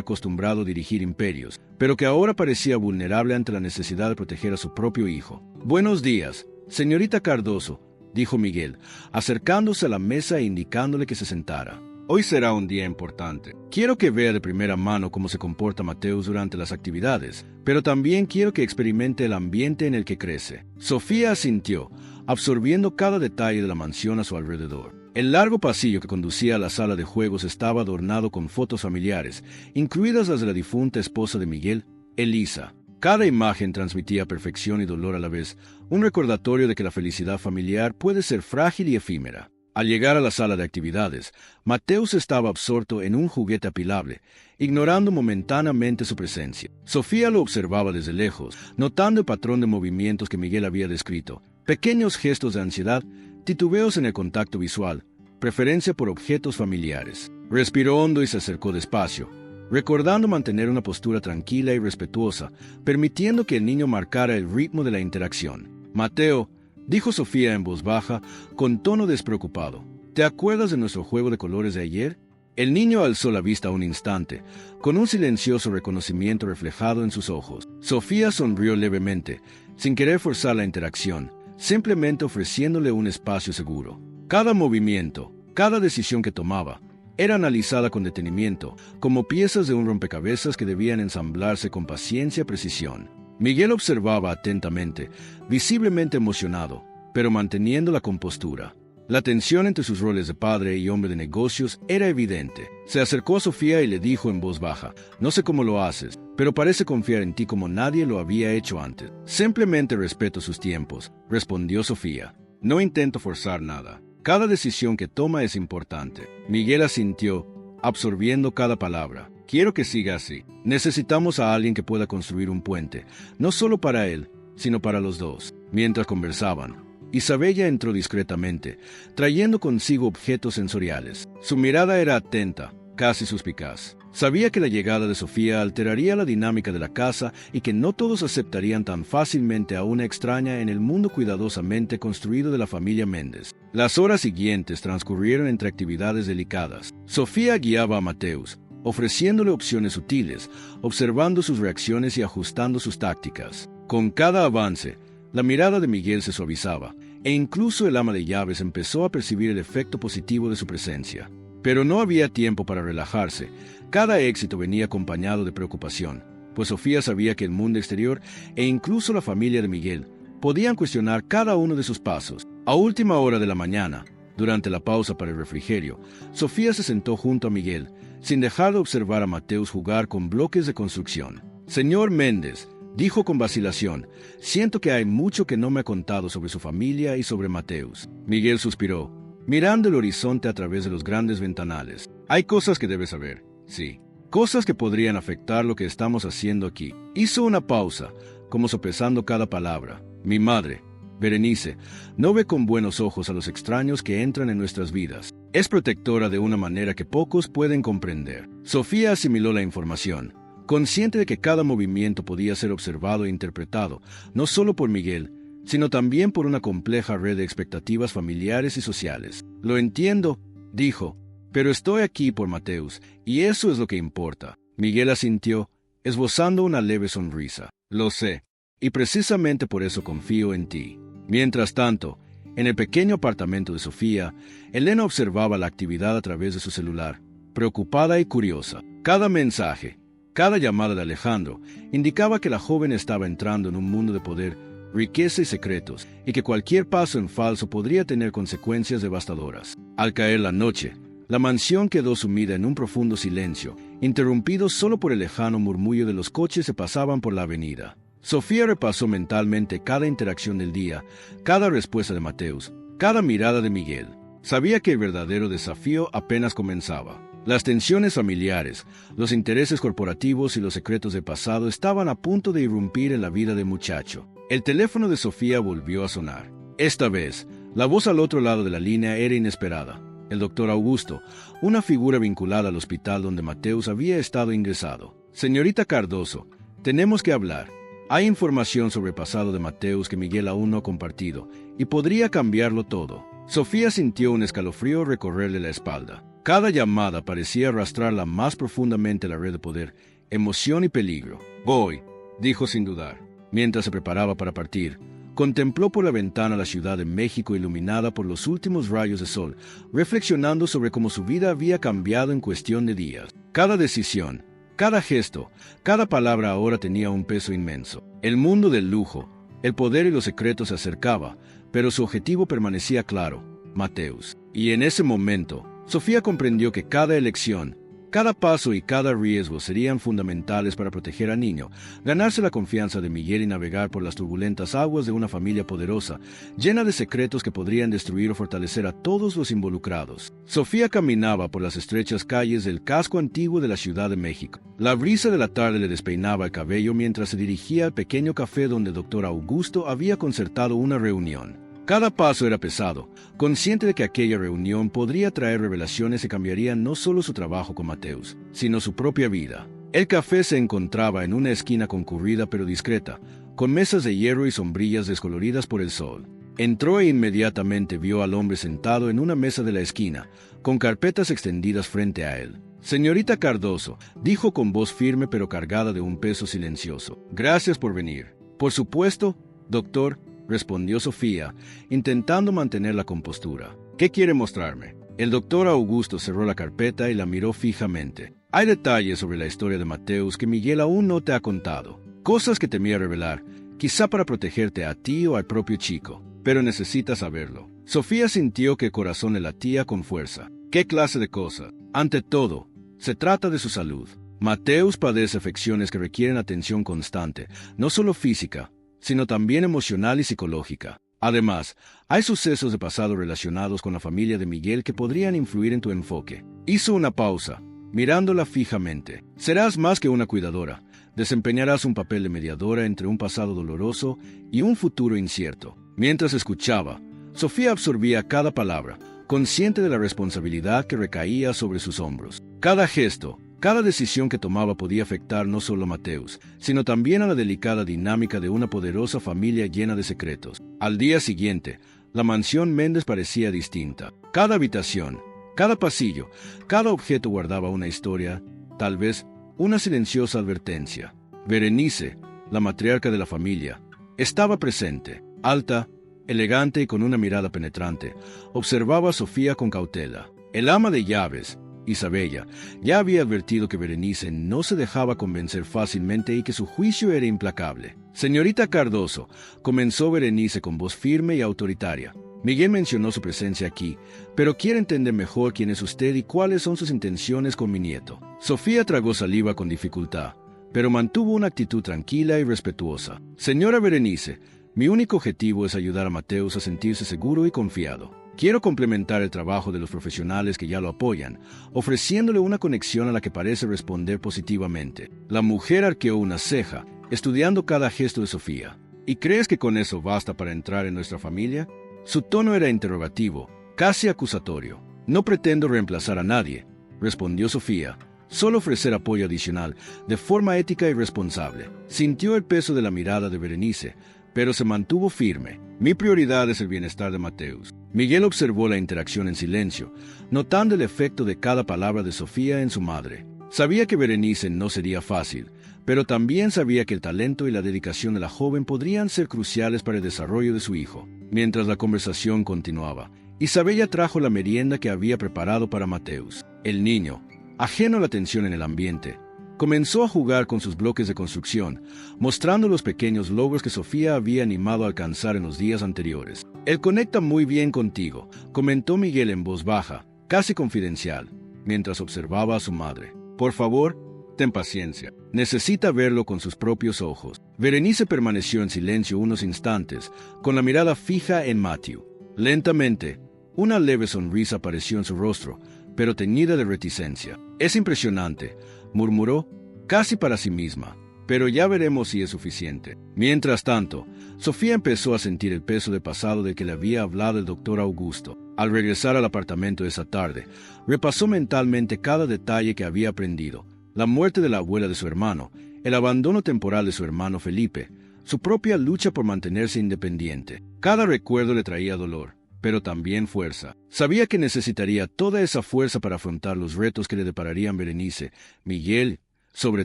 acostumbrado a dirigir imperios, pero que ahora parecía vulnerable ante la necesidad de proteger a su propio hijo. «Buenos días, señorita Cardoso», dijo Miguel, acercándose a la mesa e indicándole que se sentara. «Hoy será un día importante. Quiero que vea de primera mano cómo se comporta Mateus durante las actividades, pero también quiero que experimente el ambiente en el que crece». Sofía asintió, absorbiendo cada detalle de la mansión a su alrededor. El largo pasillo que conducía a la sala de juegos estaba adornado con fotos familiares, incluidas las de la difunta esposa de Miguel, Elisa. Cada imagen transmitía perfección y dolor a la vez, un recordatorio de que la felicidad familiar puede ser frágil y efímera. Al llegar a la sala de actividades, Mateus estaba absorto en un juguete apilable, ignorando momentáneamente su presencia. Sofía lo observaba desde lejos, notando el patrón de movimientos que Miguel había descrito, pequeños gestos de ansiedad, titubeos en el contacto visual, preferencia por objetos familiares. Respiró hondo y se acercó despacio, recordando mantener una postura tranquila y respetuosa, permitiendo que el niño marcara el ritmo de la interacción. «Mateo», dijo Sofía en voz baja, con tono despreocupado, «¿te acuerdas de nuestro juego de colores de ayer?» El niño alzó la vista un instante, con un silencioso reconocimiento reflejado en sus ojos. Sofía sonrió levemente, sin querer forzar la interacción, simplemente ofreciéndole un espacio seguro. Cada movimiento, cada decisión que tomaba, era analizada con detenimiento, como piezas de un rompecabezas que debían ensamblarse con paciencia y precisión. Miguel observaba atentamente, visiblemente emocionado, pero manteniendo la compostura. La tensión entre sus roles de padre y hombre de negocios era evidente. Se acercó a Sofía y le dijo en voz baja: «No sé cómo lo haces, pero parece confiar en ti como nadie lo había hecho antes». «Simplemente respeto sus tiempos», respondió Sofía. «No intento forzar nada. Cada decisión que toma es importante». Miguel asintió, absorbiendo cada palabra. «Quiero que siga así. Necesitamos a alguien que pueda construir un puente, no solo para él, sino para los dos». Mientras conversaban, Isabella entró discretamente, trayendo consigo objetos sensoriales. Su mirada era atenta, casi suspicaz. Sabía que la llegada de Sofía alteraría la dinámica de la casa y que no todos aceptarían tan fácilmente a una extraña en el mundo cuidadosamente construido de la familia Méndez. Las horas siguientes transcurrieron entre actividades delicadas. Sofía guiaba a Mateus, ofreciéndole opciones sutiles, observando sus reacciones y ajustando sus tácticas. Con cada avance, la mirada de Miguel se suavizaba, e incluso el ama de llaves empezó a percibir el efecto positivo de su presencia. Pero no había tiempo para relajarse. Cada éxito venía acompañado de preocupación, pues Sofía sabía que el mundo exterior, e incluso la familia de Miguel, podían cuestionar cada uno de sus pasos. A última hora de la mañana, durante la pausa para el refrigerio, Sofía se sentó junto a Miguel, sin dejar de observar a Mateus jugar con bloques de construcción. «Señor Méndez», dijo con vacilación, «siento que hay mucho que no me ha contado sobre su familia y sobre Mateus». Miguel suspiró, mirando el horizonte a través de los grandes ventanales. «Hay cosas que debes saber, sí. Cosas que podrían afectar lo que estamos haciendo aquí». Hizo una pausa, como sopesando cada palabra. «Mi madre, Berenice, no ve con buenos ojos a los extraños que entran en nuestras vidas. Es protectora de una manera que pocos pueden comprender». Sofía asimiló la información, consciente de que cada movimiento podía ser observado e interpretado, no solo por Miguel, sino también por una compleja red de expectativas familiares y sociales. «Lo entiendo», dijo, «pero estoy aquí por Mateus, y eso es lo que importa». Miguel asintió, esbozando una leve sonrisa. «Lo sé, y precisamente por eso confío en ti». Mientras tanto, en el pequeño apartamento de Sofía, Elena observaba la actividad a través de su celular, preocupada y curiosa. Cada mensaje, cada llamada de Alejandro, indicaba que la joven estaba entrando en un mundo de poder, riqueza y secretos, y que cualquier paso en falso podría tener consecuencias devastadoras. Al caer la noche, la mansión quedó sumida en un profundo silencio, interrumpido solo por el lejano murmullo de los coches que pasaban por la avenida. Sofía repasó mentalmente cada interacción del día, cada respuesta de Mateus, cada mirada de Miguel. Sabía que el verdadero desafío apenas comenzaba. Las tensiones familiares, los intereses corporativos y los secretos del pasado estaban a punto de irrumpir en la vida del muchacho. El teléfono de Sofía volvió a sonar. Esta vez, la voz al otro lado de la línea era inesperada. El doctor Augusto, una figura vinculada al hospital donde Mateus había estado ingresado. «Señorita Cardoso, tenemos que hablar. Hay información sobre el pasado de Mateus que Miguel aún no ha compartido, y podría cambiarlo todo». Sofía sintió un escalofrío recorrerle la espalda. Cada llamada parecía arrastrarla más profundamente a la red de poder, emoción y peligro. «Voy», dijo sin dudar. Mientras se preparaba para partir, contempló por la ventana la Ciudad de México iluminada por los últimos rayos de sol, reflexionando sobre cómo su vida había cambiado en cuestión de días. Cada decisión, cada gesto, cada palabra ahora tenía un peso inmenso. El mundo del lujo, el poder y los secretos se acercaba, pero su objetivo permanecía claro: Mateus. Y en ese momento, Sofía comprendió que cada elección, cada paso y cada riesgo serían fundamentales para proteger al niño, ganarse la confianza de Miguel y navegar por las turbulentas aguas de una familia poderosa, llena de secretos que podrían destruir o fortalecer a todos los involucrados. Sofía caminaba por las estrechas calles del casco antiguo de la Ciudad de México. La brisa de la tarde le despeinaba el cabello mientras se dirigía al pequeño café donde el doctor Augusto había concertado una reunión. Cada paso era pesado, consciente de que aquella reunión podría traer revelaciones que cambiarían no solo su trabajo con Mateus, sino su propia vida. El café se encontraba en una esquina concurrida pero discreta, con mesas de hierro y sombrillas descoloridas por el sol. Entró e inmediatamente vio al hombre sentado en una mesa de la esquina, con carpetas extendidas frente a él. «Señorita Cardoso», dijo con voz firme pero cargada de un peso silencioso. «Gracias por venir». «Por supuesto, doctor», respondió Sofía, intentando mantener la compostura. «¿Qué quiere mostrarme?» El doctor Augusto cerró la carpeta y la miró fijamente. «Hay detalles sobre la historia de Mateus que Miguel aún no te ha contado. Cosas que temía revelar, quizá para protegerte a ti o al propio chico. Pero necesitas saberlo». Sofía sintió que el corazón le latía con fuerza. «¿Qué clase de cosas?» «Ante todo, se trata de su salud. Mateus padece afecciones que requieren atención constante, no solo física, sino también emocional y psicológica. Además, hay sucesos de pasado relacionados con la familia de Miguel que podrían influir en tu enfoque». Hizo una pausa, mirándola fijamente. «Serás más que una cuidadora. Desempeñarás un papel de mediadora entre un pasado doloroso y un futuro incierto». Mientras escuchaba, Sofía absorbía cada palabra, consciente de la responsabilidad que recaía sobre sus hombros. Cada gesto, cada decisión que tomaba podía afectar no solo a Mateus, sino también a la delicada dinámica de una poderosa familia llena de secretos. Al día siguiente, la mansión Méndez parecía distinta. Cada habitación, cada pasillo, cada objeto guardaba una historia, tal vez una silenciosa advertencia. Berenice, la matriarca de la familia, estaba presente. Alta, elegante y con una mirada penetrante, observaba a Sofía con cautela. El ama de llaves, Isabella ya había advertido que Berenice no se dejaba convencer fácilmente y que su juicio era implacable. «Señorita Cardoso», comenzó Berenice con voz firme y autoritaria. «Miguel mencionó su presencia aquí, pero quiere entender mejor quién es usted y cuáles son sus intenciones con mi nieto». Sofía tragó saliva con dificultad, pero mantuvo una actitud tranquila y respetuosa. «Señora Berenice, mi único objetivo es ayudar a Mateus a sentirse seguro y confiado. Quiero complementar el trabajo de los profesionales que ya lo apoyan, ofreciéndole una conexión a la que parece responder positivamente». La mujer arqueó una ceja, estudiando cada gesto de Sofía. «¿Y crees que con eso basta para entrar en nuestra familia?». Su tono era interrogativo, casi acusatorio. «No pretendo reemplazar a nadie», respondió Sofía. «Solo ofrecer apoyo adicional, de forma ética y responsable». Sintió el peso de la mirada de Berenice, pero se mantuvo firme. «Mi prioridad es el bienestar de Mateus». Miguel observó la interacción en silencio, notando el efecto de cada palabra de Sofía en su madre. Sabía que Berenice no sería fácil, pero también sabía que el talento y la dedicación de la joven podrían ser cruciales para el desarrollo de su hijo. Mientras la conversación continuaba, Isabella trajo la merienda que había preparado para Mateus. El niño, ajeno a la tensión en el ambiente, comenzó a jugar con sus bloques de construcción, mostrando los pequeños logros que Sofía había animado a alcanzar en los días anteriores. «Él conecta muy bien contigo», comentó Miguel en voz baja, casi confidencial, mientras observaba a su madre. «Por favor, ten paciencia. Necesita verlo con sus propios ojos». Berenice permaneció en silencio unos instantes, con la mirada fija en Matthew. Lentamente, una leve sonrisa apareció en su rostro, pero teñida de reticencia. «Es impresionante», murmuró, casi para sí misma, «pero ya veremos si es suficiente». Mientras tanto, Sofía empezó a sentir el peso del pasado del que le había hablado el doctor Augusto. Al regresar al apartamento esa tarde, repasó mentalmente cada detalle que había aprendido: la muerte de la abuela de su hermano, el abandono temporal de su hermano Felipe, su propia lucha por mantenerse independiente. Cada recuerdo le traía dolor, pero también fuerza. Sabía que necesitaría toda esa fuerza para afrontar los retos que le depararían Berenice, Miguel, sobre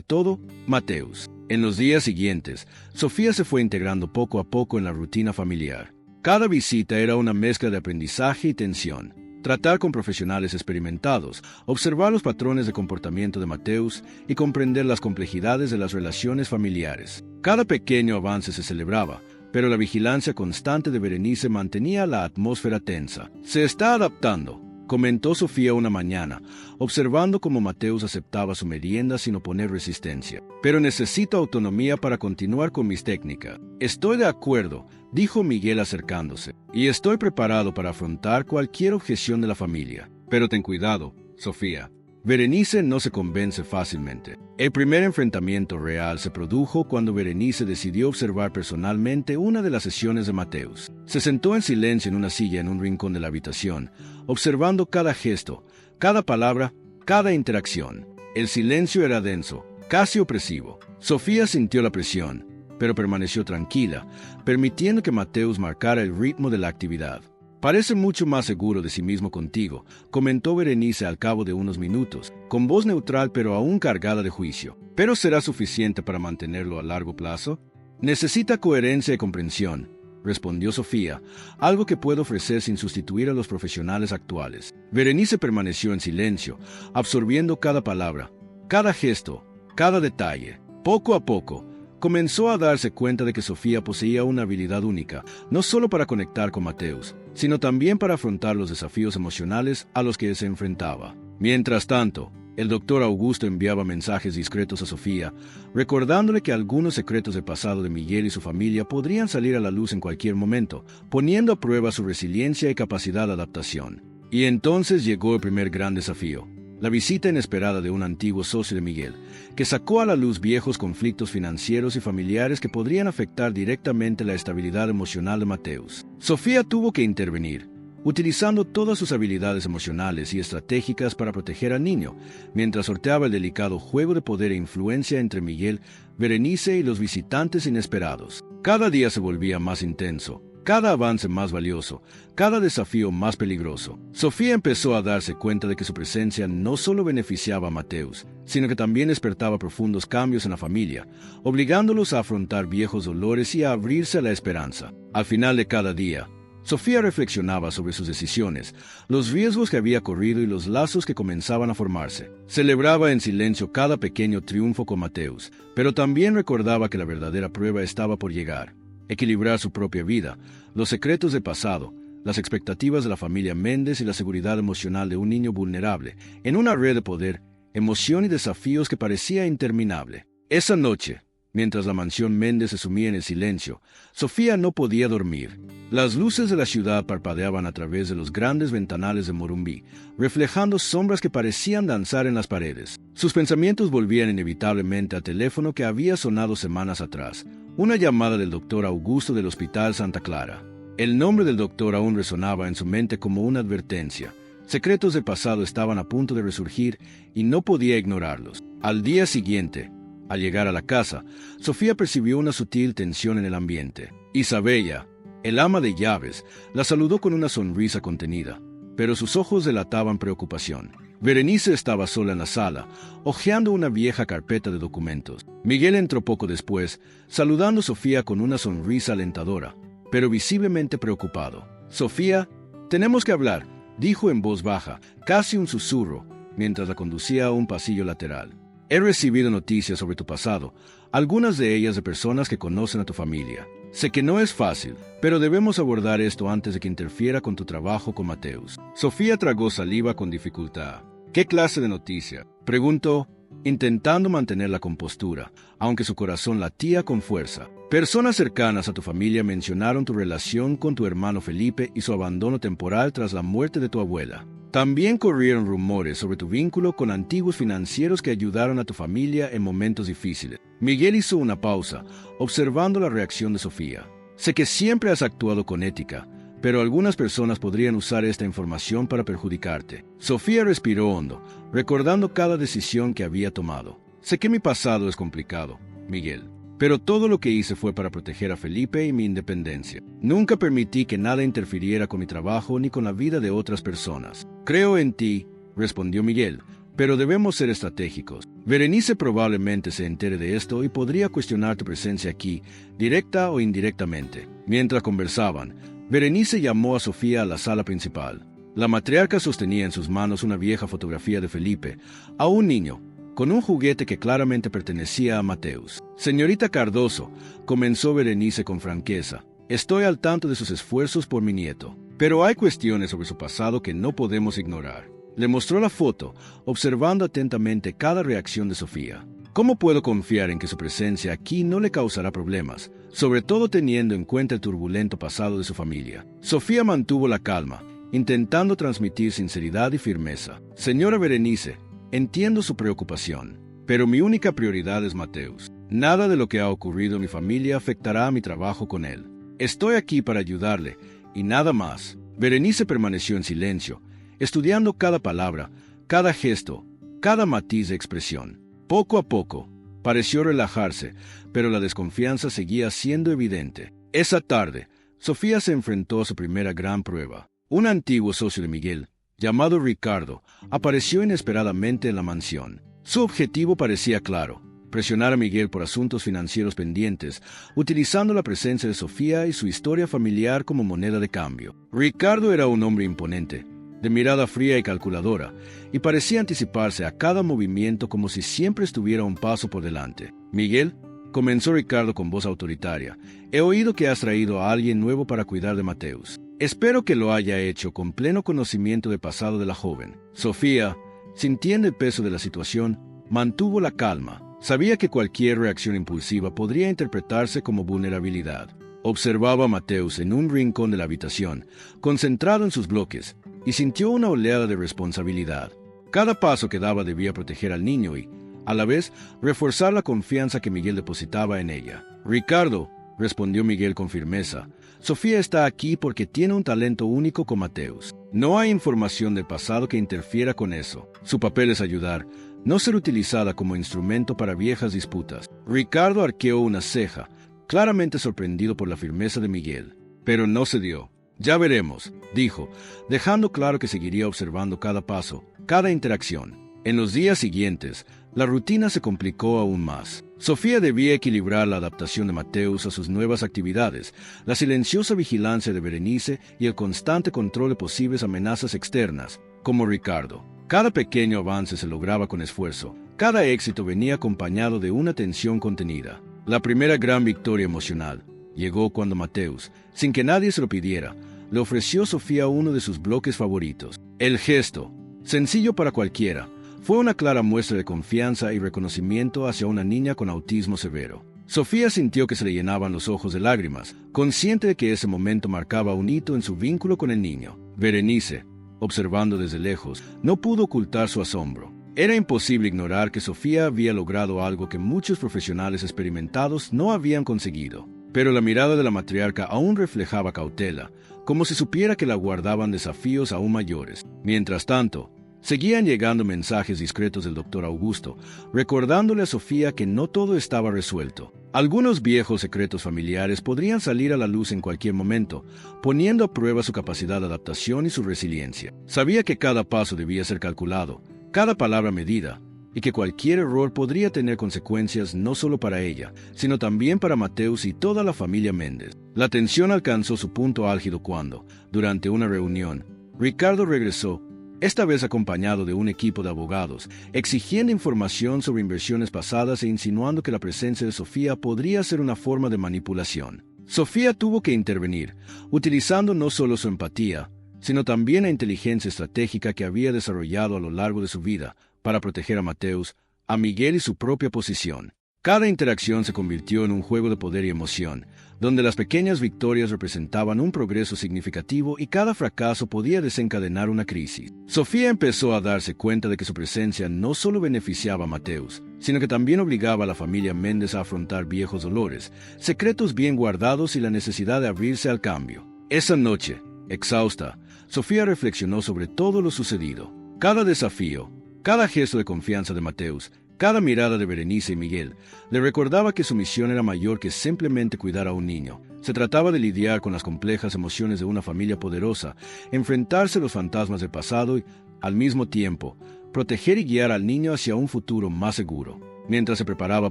todo, Mateus. En los días siguientes, Sofía se fue integrando poco a poco en la rutina familiar. Cada visita era una mezcla de aprendizaje y tensión. Tratar con profesionales experimentados, observar los patrones de comportamiento de Mateus y comprender las complejidades de las relaciones familiares. Cada pequeño avance se celebraba, pero la vigilancia constante de Berenice mantenía la atmósfera tensa. «Se está adaptando», comentó Sofía una mañana, observando cómo Mateus aceptaba su merienda sin oponer resistencia. «Pero necesito autonomía para continuar con mis técnicas». «Estoy de acuerdo», dijo Miguel acercándose, «y estoy preparado para afrontar cualquier objeción de la familia. Pero ten cuidado, Sofía. Berenice no se convence fácilmente». El primer enfrentamiento real se produjo cuando Berenice decidió observar personalmente una de las sesiones de Mateus. Se sentó en silencio en una silla en un rincón de la habitación, observando cada gesto, cada palabra, cada interacción. El silencio era denso, casi opresivo. Sofía sintió la presión, pero permaneció tranquila, permitiendo que Mateus marcara el ritmo de la actividad. «Parece mucho más seguro de sí mismo contigo», comentó Berenice al cabo de unos minutos, con voz neutral pero aún cargada de juicio. «¿Pero será suficiente para mantenerlo a largo plazo?». «Necesita coherencia y comprensión», respondió Sofía, «algo que puedo ofrecer sin sustituir a los profesionales actuales». Berenice permaneció en silencio, absorbiendo cada palabra, cada gesto, cada detalle. Poco a poco, comenzó a darse cuenta de que Sofía poseía una habilidad única, no solo para conectar con Mateus, sino también para afrontar los desafíos emocionales a los que se enfrentaba. Mientras tanto, el doctor Augusto enviaba mensajes discretos a Sofía, recordándole que algunos secretos del pasado de Miguel y su familia podrían salir a la luz en cualquier momento, poniendo a prueba su resiliencia y capacidad de adaptación. Y entonces llegó el primer gran desafío: la visita inesperada de un antiguo socio de Miguel, que sacó a la luz viejos conflictos financieros y familiares que podrían afectar directamente la estabilidad emocional de Mateus. Sofía tuvo que intervenir, utilizando todas sus habilidades emocionales y estratégicas para proteger al niño, mientras sorteaba el delicado juego de poder e influencia entre Miguel, Berenice y los visitantes inesperados. Cada día se volvía más intenso, cada avance más valioso, cada desafío más peligroso. Sofía empezó a darse cuenta de que su presencia no solo beneficiaba a Mateus, sino que también despertaba profundos cambios en la familia, obligándolos a afrontar viejos dolores y a abrirse a la esperanza. Al final de cada día, Sofía reflexionaba sobre sus decisiones, los riesgos que había corrido y los lazos que comenzaban a formarse. Celebraba en silencio cada pequeño triunfo con Mateus, pero también recordaba que la verdadera prueba estaba por llegar. Equilibrar su propia vida, los secretos del pasado, las expectativas de la familia Méndez y la seguridad emocional de un niño vulnerable, en una red de poder, emoción y desafíos que parecía interminable. Esa noche, mientras la mansión Méndez se sumía en el silencio, Sofía no podía dormir. Las luces de la ciudad parpadeaban a través de los grandes ventanales de Morumbí, reflejando sombras que parecían danzar en las paredes. Sus pensamientos volvían inevitablemente al teléfono que había sonado semanas atrás, una llamada del doctor Augusto del Hospital Santa Clara. El nombre del doctor aún resonaba en su mente como una advertencia. Secretos del pasado estaban a punto de resurgir y no podía ignorarlos. Al día siguiente, al llegar a la casa, Sofía percibió una sutil tensión en el ambiente. Isabella, el ama de llaves, la saludó con una sonrisa contenida, pero sus ojos delataban preocupación. Berenice estaba sola en la sala, hojeando una vieja carpeta de documentos. Miguel entró poco después, saludando a Sofía con una sonrisa alentadora, pero visiblemente preocupado. «Sofía, tenemos que hablar», dijo en voz baja, casi un susurro, mientras la conducía a un pasillo lateral. «He recibido noticias sobre tu pasado, algunas de ellas de personas que conocen a tu familia. Sé que no es fácil, pero debemos abordar esto antes de que interfiera con tu trabajo con Mateus». Sofía tragó saliva con dificultad. «¿Qué clase de noticia?», preguntó, intentando mantener la compostura, aunque su corazón latía con fuerza. «Personas cercanas a tu familia mencionaron tu relación con tu hermano Felipe y su abandono temporal tras la muerte de tu abuela. También corrieron rumores sobre tu vínculo con antiguos financieros que ayudaron a tu familia en momentos difíciles». Miguel hizo una pausa, observando la reacción de Sofía. «Sé que siempre has actuado con ética, pero algunas personas podrían usar esta información para perjudicarte». Sofía respiró hondo, recordando cada decisión que había tomado. «Sé que mi pasado es complicado, Miguel, pero todo lo que hice fue para proteger a Felipe y mi independencia. Nunca permití que nada interfiriera con mi trabajo ni con la vida de otras personas». «Creo en ti», respondió Miguel, «pero debemos ser estratégicos. Berenice probablemente se entere de esto y podría cuestionar tu presencia aquí, directa o indirectamente». Mientras conversaban, Berenice llamó a Sofía a la sala principal. La matriarca sostenía en sus manos una vieja fotografía de Felipe, aún niño, con un juguete que claramente pertenecía a Mateus. «Señorita Cardoso», comenzó Berenice con franqueza, «estoy al tanto de sus esfuerzos por mi nieto, pero hay cuestiones sobre su pasado que no podemos ignorar». Le mostró la foto, observando atentamente cada reacción de Sofía. «¿Cómo puedo confiar en que su presencia aquí no le causará problemas, sobre todo teniendo en cuenta el turbulento pasado de su familia?» Sofía mantuvo la calma, intentando transmitir sinceridad y firmeza. «Señora Berenice, entiendo su preocupación, pero mi única prioridad es Mateus. Nada de lo que ha ocurrido en mi familia afectará a mi trabajo con él. Estoy aquí para ayudarle, y nada más». Berenice permaneció en silencio, estudiando cada palabra, cada gesto, cada matiz de expresión. Poco a poco, pareció relajarse, pero la desconfianza seguía siendo evidente. Esa tarde, Sofía se enfrentó a su primera gran prueba. Un antiguo socio de Miguel, llamado Ricardo, apareció inesperadamente en la mansión. Su objetivo parecía claro: presionar a Miguel por asuntos financieros pendientes, utilizando la presencia de Sofía y su historia familiar como moneda de cambio. Ricardo era un hombre imponente, de mirada fría y calculadora, y parecía anticiparse a cada movimiento como si siempre estuviera un paso por delante. «Miguel», comenzó Ricardo con voz autoritaria, «he oído que has traído a alguien nuevo para cuidar de Mateus. Espero que lo haya hecho con pleno conocimiento del pasado de la joven». Sofía, sintiendo el peso de la situación, mantuvo la calma. Sabía que cualquier reacción impulsiva podría interpretarse como vulnerabilidad. Observaba a Mateus en un rincón de la habitación, concentrado en sus bloques, y sintió una oleada de responsabilidad. Cada paso que daba debía proteger al niño y, a la vez, reforzar la confianza que Miguel depositaba en ella. «Ricardo», respondió Miguel con firmeza, «Sofía está aquí porque tiene un talento único con Mateus. No hay información del pasado que interfiera con eso. Su papel es ayudar, no ser utilizada como instrumento para viejas disputas». Ricardo arqueó una ceja, claramente sorprendido por la firmeza de Miguel, pero no cedió. «Ya veremos», dijo, dejando claro que seguiría observando cada paso, cada interacción. En los días siguientes, la rutina se complicó aún más. Sofía debía equilibrar la adaptación de Mateus a sus nuevas actividades, la silenciosa vigilancia de Berenice y el constante control de posibles amenazas externas, como Ricardo. Cada pequeño avance se lograba con esfuerzo. Cada éxito venía acompañado de una tensión contenida. La primera gran victoria emocional llegó cuando Mateus, sin que nadie se lo pidiera, le ofreció a Sofía uno de sus bloques favoritos. El gesto, sencillo para cualquiera, fue una clara muestra de confianza y reconocimiento hacia una niña con autismo severo. Sofía sintió que se le llenaban los ojos de lágrimas, consciente de que ese momento marcaba un hito en su vínculo con el niño. Berenice, observando desde lejos, no pudo ocultar su asombro. Era imposible ignorar que Sofía había logrado algo que muchos profesionales experimentados no habían conseguido. Pero la mirada de la matriarca aún reflejaba cautela, como si supiera que la guardaban desafíos aún mayores. Mientras tanto, seguían llegando mensajes discretos del doctor Augusto, recordándole a Sofía que no todo estaba resuelto. Algunos viejos secretos familiares podrían salir a la luz en cualquier momento, poniendo a prueba su capacidad de adaptación y su resiliencia. Sabía que cada paso debía ser calculado, cada palabra medida, y que cualquier error podría tener consecuencias no solo para ella, sino también para Mateus y toda la familia Méndez. La tensión alcanzó su punto álgido cuando, durante una reunión, Ricardo regresó, esta vez acompañado de un equipo de abogados, exigiendo información sobre inversiones pasadas e insinuando que la presencia de Sofía podría ser una forma de manipulación. Sofía tuvo que intervenir, utilizando no solo su empatía, sino también la inteligencia estratégica que había desarrollado a lo largo de su vida para proteger a Mateus, a Miguel y su propia posición. Cada interacción se convirtió en un juego de poder y emoción, donde las pequeñas victorias representaban un progreso significativo y cada fracaso podía desencadenar una crisis. Sofía empezó a darse cuenta de que su presencia no solo beneficiaba a Mateus, sino que también obligaba a la familia Méndez a afrontar viejos dolores, secretos bien guardados y la necesidad de abrirse al cambio. Esa noche, exhausta, Sofía reflexionó sobre todo lo sucedido. Cada desafío, cada gesto de confianza de Mateus, cada mirada de Berenice y Miguel le recordaba que su misión era mayor que simplemente cuidar a un niño. Se trataba de lidiar con las complejas emociones de una familia poderosa, enfrentarse a los fantasmas del pasado y, al mismo tiempo, proteger y guiar al niño hacia un futuro más seguro. Mientras se preparaba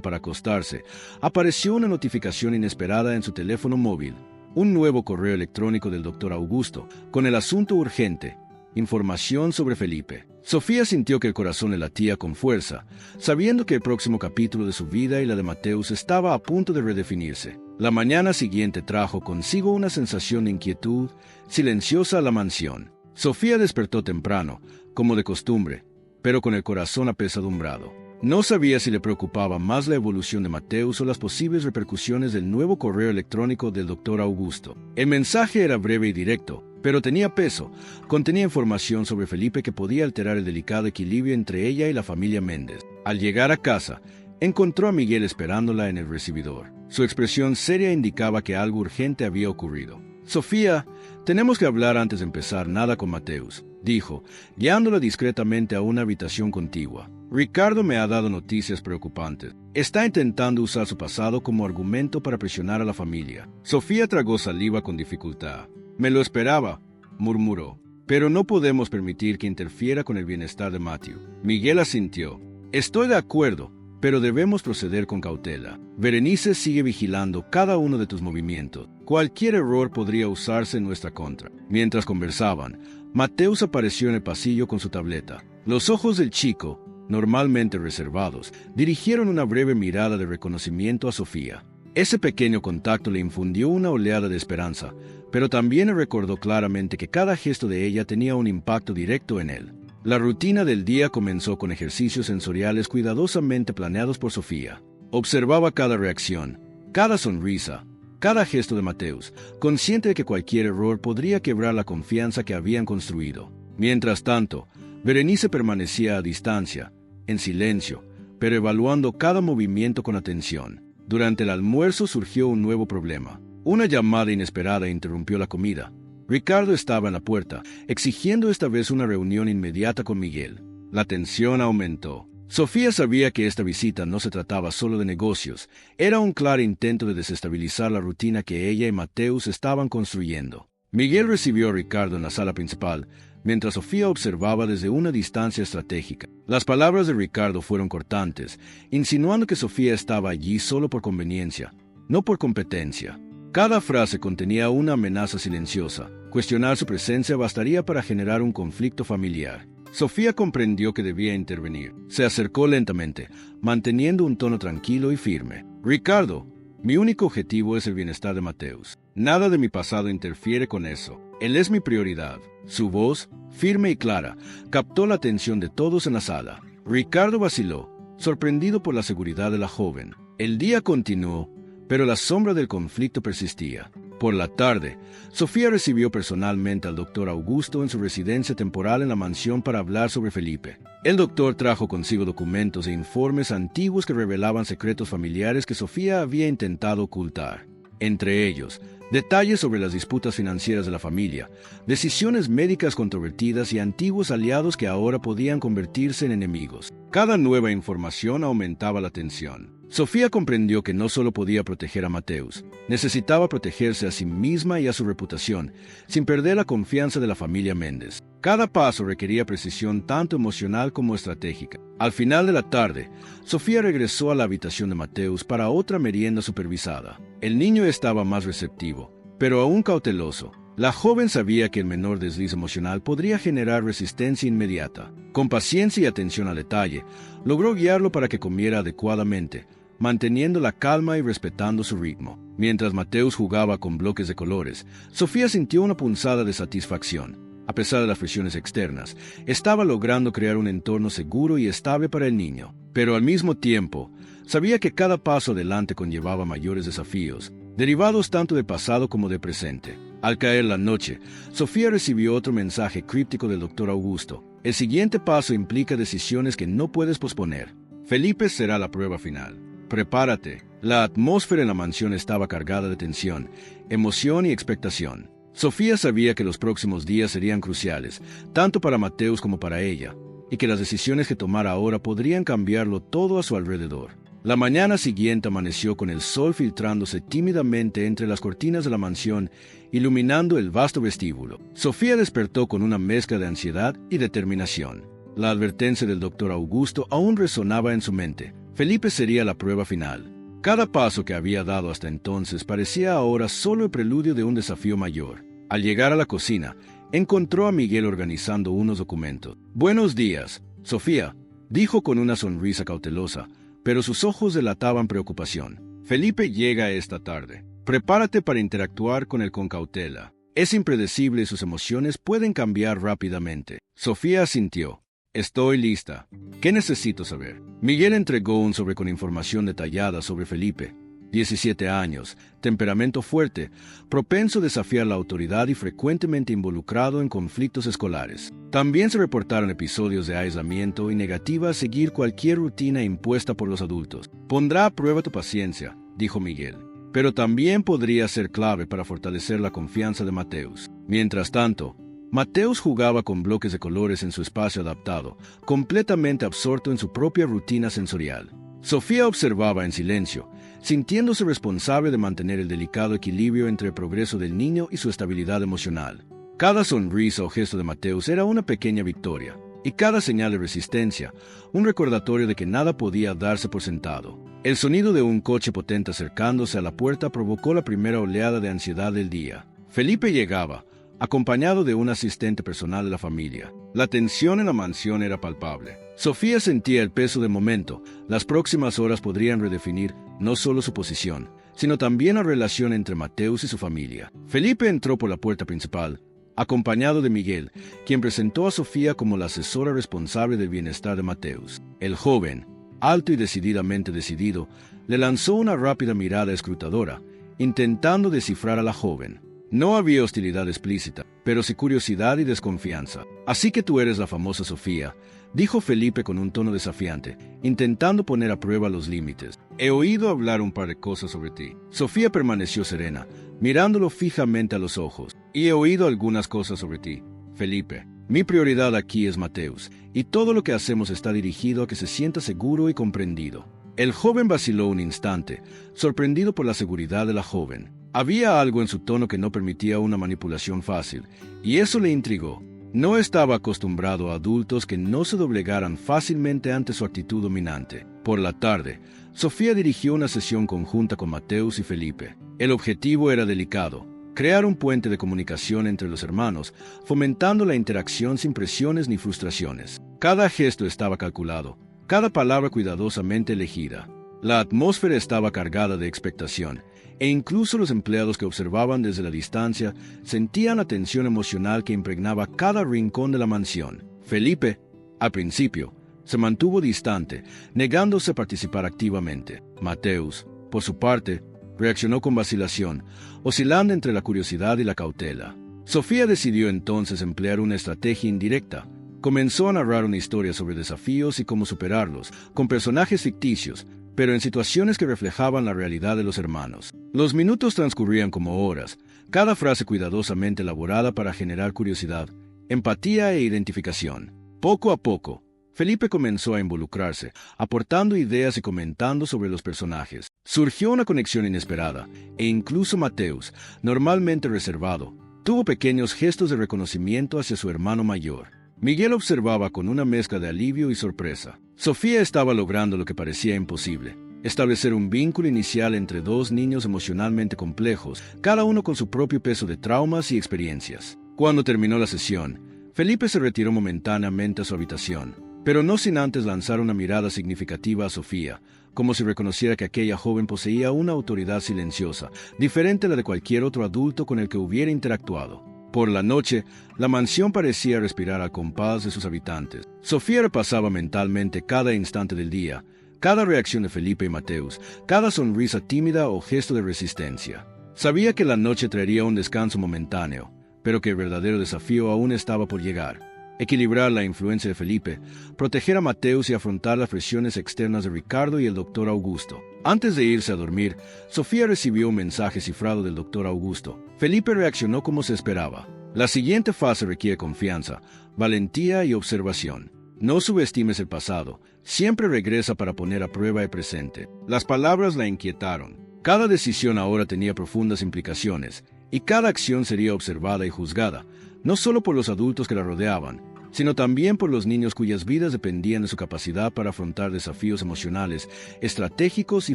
para acostarse, apareció una notificación inesperada en su teléfono móvil. Un nuevo correo electrónico del doctor Augusto, con el asunto urgente, información sobre Felipe. Sofía sintió que el corazón le latía con fuerza, sabiendo que el próximo capítulo de su vida y la de Mateus estaba a punto de redefinirse. La mañana siguiente trajo consigo una sensación de inquietud silenciosa a la mansión. Sofía despertó temprano, como de costumbre, pero con el corazón apesadumbrado. No sabía si le preocupaba más la evolución de Mateus o las posibles repercusiones del nuevo correo electrónico del doctor Augusto. El mensaje era breve y directo, pero tenía peso. Contenía información sobre Felipe que podía alterar el delicado equilibrio entre ella y la familia Méndez. Al llegar a casa, encontró a Miguel esperándola en el recibidor. Su expresión seria indicaba que algo urgente había ocurrido. «Sofía, tenemos que hablar antes de empezar nada con Mateus», dijo, guiándola discretamente a una habitación contigua. «Ricardo me ha dado noticias preocupantes. Está intentando usar su pasado como argumento para presionar a la familia». Sofía tragó saliva con dificultad. «Me lo esperaba», murmuró, «pero no podemos permitir que interfiera con el bienestar de Matthew». Miguel asintió. «Estoy de acuerdo, pero debemos proceder con cautela. Berenice sigue vigilando cada uno de tus movimientos. Cualquier error podría usarse en nuestra contra». Mientras conversaban, Mateus apareció en el pasillo con su tableta. Los ojos del chico, normalmente reservados, dirigieron una breve mirada de reconocimiento a Sofía. Ese pequeño contacto le infundió una oleada de esperanza, pero también le recordó claramente que cada gesto de ella tenía un impacto directo en él. La rutina del día comenzó con ejercicios sensoriales cuidadosamente planeados por Sofía. Observaba cada reacción, cada sonrisa, cada gesto de Mateus, consciente de que cualquier error podría quebrar la confianza que habían construido. Mientras tanto, Berenice permanecía a distancia, en silencio, pero evaluando cada movimiento con atención. Durante el almuerzo surgió un nuevo problema. Una llamada inesperada interrumpió la comida. Ricardo estaba en la puerta, exigiendo esta vez una reunión inmediata con Miguel. La tensión aumentó. Sofía sabía que esta visita no se trataba solo de negocios, era un claro intento de desestabilizar la rutina que ella y Mateus estaban construyendo. Miguel recibió a Ricardo en la sala principal, mientras Sofía observaba desde una distancia estratégica. Las palabras de Ricardo fueron cortantes, insinuando que Sofía estaba allí solo por conveniencia, no por competencia. Cada frase contenía una amenaza silenciosa. Cuestionar su presencia bastaría para generar un conflicto familiar. Sofía comprendió que debía intervenir. Se acercó lentamente, manteniendo un tono tranquilo y firme. Ricardo, mi único objetivo es el bienestar de Mateus. Nada de mi pasado interfiere con eso. Él es mi prioridad. Su voz, firme y clara, captó la atención de todos en la sala. Ricardo vaciló, sorprendido por la seguridad de la joven. El día continuó, pero la sombra del conflicto persistía. Por la tarde, Sofía recibió personalmente al doctor Augusto en su residencia temporal en la mansión para hablar sobre Felipe. El doctor trajo consigo documentos e informes antiguos que revelaban secretos familiares que Sofía había intentado ocultar. Entre ellos, detalles sobre las disputas financieras de la familia, decisiones médicas controvertidas y antiguos aliados que ahora podían convertirse en enemigos. Cada nueva información aumentaba la tensión. Sofía comprendió que no solo podía proteger a Mateus, necesitaba protegerse a sí misma y a su reputación, sin perder la confianza de la familia Méndez. Cada paso requería precisión tanto emocional como estratégica. Al final de la tarde, Sofía regresó a la habitación de Mateus para otra merienda supervisada. El niño estaba más receptivo, pero aún cauteloso. La joven sabía que el menor desliz emocional podría generar resistencia inmediata. Con paciencia y atención al detalle, logró guiarlo para que comiera adecuadamente, manteniendo la calma y respetando su ritmo. Mientras Mateus jugaba con bloques de colores, Sofía sintió una punzada de satisfacción. A pesar de las presiones externas, estaba logrando crear un entorno seguro y estable para el niño. Pero al mismo tiempo, sabía que cada paso adelante conllevaba mayores desafíos, derivados tanto del pasado como del presente. Al caer la noche, Sofía recibió otro mensaje críptico del doctor Augusto. El siguiente paso implica decisiones que no puedes posponer. Felipe será la prueba final. Prepárate. La atmósfera en la mansión estaba cargada de tensión, emoción y expectación. Sofía sabía que los próximos días serían cruciales, tanto para Mateus como para ella, y que las decisiones que tomara ahora podrían cambiarlo todo a su alrededor. La mañana siguiente amaneció con el sol filtrándose tímidamente entre las cortinas de la mansión, iluminando el vasto vestíbulo. Sofía despertó con una mezcla de ansiedad y determinación. La advertencia del doctor Augusto aún resonaba en su mente. Felipe sería la prueba final. Cada paso que había dado hasta entonces parecía ahora solo el preludio de un desafío mayor. Al llegar a la cocina, encontró a Miguel organizando unos documentos. «Buenos días, Sofía», dijo con una sonrisa cautelosa, pero sus ojos delataban preocupación. «Felipe llega esta tarde. Prepárate para interactuar con él con cautela. Es impredecible y sus emociones pueden cambiar rápidamente». Sofía asintió. «Estoy lista. ¿Qué necesito saber?». Miguel entregó un sobre con información detallada sobre Felipe. 17 años, temperamento fuerte, propenso a desafiar la autoridad y frecuentemente involucrado en conflictos escolares. También se reportaron episodios de aislamiento y negativa a seguir cualquier rutina impuesta por los adultos. «Pondrá a prueba tu paciencia», dijo Miguel, «pero también podría ser clave para fortalecer la confianza de Mateus». Mientras tanto, Mateus jugaba con bloques de colores en su espacio adaptado, completamente absorto en su propia rutina sensorial. Sofía observaba en silencio, sintiéndose responsable de mantener el delicado equilibrio entre el progreso del niño y su estabilidad emocional. Cada sonrisa o gesto de Mateus era una pequeña victoria, y cada señal de resistencia, un recordatorio de que nada podía darse por sentado. El sonido de un coche potente acercándose a la puerta provocó la primera oleada de ansiedad del día. Felipe llegaba, acompañado de un asistente personal de la familia. La tensión en la mansión era palpable. Sofía sentía el peso del momento. Las próximas horas podrían redefinir no solo su posición, sino también la relación entre Mateus y su familia. Felipe entró por la puerta principal, acompañado de Miguel, quien presentó a Sofía como la asesora responsable del bienestar de Mateus. El joven, alto y decididamente decidido, le lanzó una rápida mirada escrutadora, intentando descifrar a la joven. No había hostilidad explícita, pero sí curiosidad y desconfianza. «Así que tú eres la famosa Sofía», dijo Felipe con un tono desafiante, intentando poner a prueba los límites. «He oído hablar un par de cosas sobre ti». Sofía permaneció serena, mirándolo fijamente a los ojos. «Y he oído algunas cosas sobre ti, Felipe. Mi prioridad aquí es Mateus, y todo lo que hacemos está dirigido a que se sienta seguro y comprendido». El joven vaciló un instante, sorprendido por la seguridad de la joven. Había algo en su tono que no permitía una manipulación fácil, y eso le intrigó. No estaba acostumbrado a adultos que no se doblegaran fácilmente ante su actitud dominante. Por la tarde, Sofía dirigió una sesión conjunta con Mateus y Felipe. El objetivo era delicado: crear un puente de comunicación entre los hermanos, fomentando la interacción sin presiones ni frustraciones. Cada gesto estaba calculado, cada palabra cuidadosamente elegida. La atmósfera estaba cargada de expectación, e incluso los empleados que observaban desde la distancia sentían la tensión emocional que impregnaba cada rincón de la mansión. Felipe, al principio, se mantuvo distante, negándose a participar activamente. Mateus, por su parte, reaccionó con vacilación, oscilando entre la curiosidad y la cautela. Sofía decidió entonces emplear una estrategia indirecta. Comenzó a narrar una historia sobre desafíos y cómo superarlos, con personajes ficticios, pero en situaciones que reflejaban la realidad de los hermanos. Los minutos transcurrían como horas, cada frase cuidadosamente elaborada para generar curiosidad, empatía e identificación. Poco a poco, Felipe comenzó a involucrarse, aportando ideas y comentando sobre los personajes. Surgió una conexión inesperada, e incluso Mateus, normalmente reservado, tuvo pequeños gestos de reconocimiento hacia su hermano mayor. Miguel observaba con una mezcla de alivio y sorpresa. Sofía estaba logrando lo que parecía imposible: establecer un vínculo inicial entre dos niños emocionalmente complejos, cada uno con su propio peso de traumas y experiencias. Cuando terminó la sesión, Felipe se retiró momentáneamente a su habitación, pero no sin antes lanzar una mirada significativa a Sofía, como si reconociera que aquella joven poseía una autoridad silenciosa, diferente a la de cualquier otro adulto con el que hubiera interactuado. Por la noche, la mansión parecía respirar al compás de sus habitantes. Sofía repasaba mentalmente cada instante del día, cada reacción de Felipe y Mateus, cada sonrisa tímida o gesto de resistencia. Sabía que la noche traería un descanso momentáneo, pero que el verdadero desafío aún estaba por llegar: equilibrar la influencia de Felipe, proteger a Mateus y afrontar las presiones externas de Ricardo y el doctor Augusto. Antes de irse a dormir, Sofía recibió un mensaje cifrado del doctor Augusto. Felipe reaccionó como se esperaba. La siguiente fase requiere confianza, valentía y observación. No subestimes el pasado, siempre regresa para poner a prueba el presente. Las palabras la inquietaron. Cada decisión ahora tenía profundas implicaciones, y cada acción sería observada y juzgada, no solo por los adultos que la rodeaban, sino también por los niños cuyas vidas dependían de su capacidad para afrontar desafíos emocionales, estratégicos y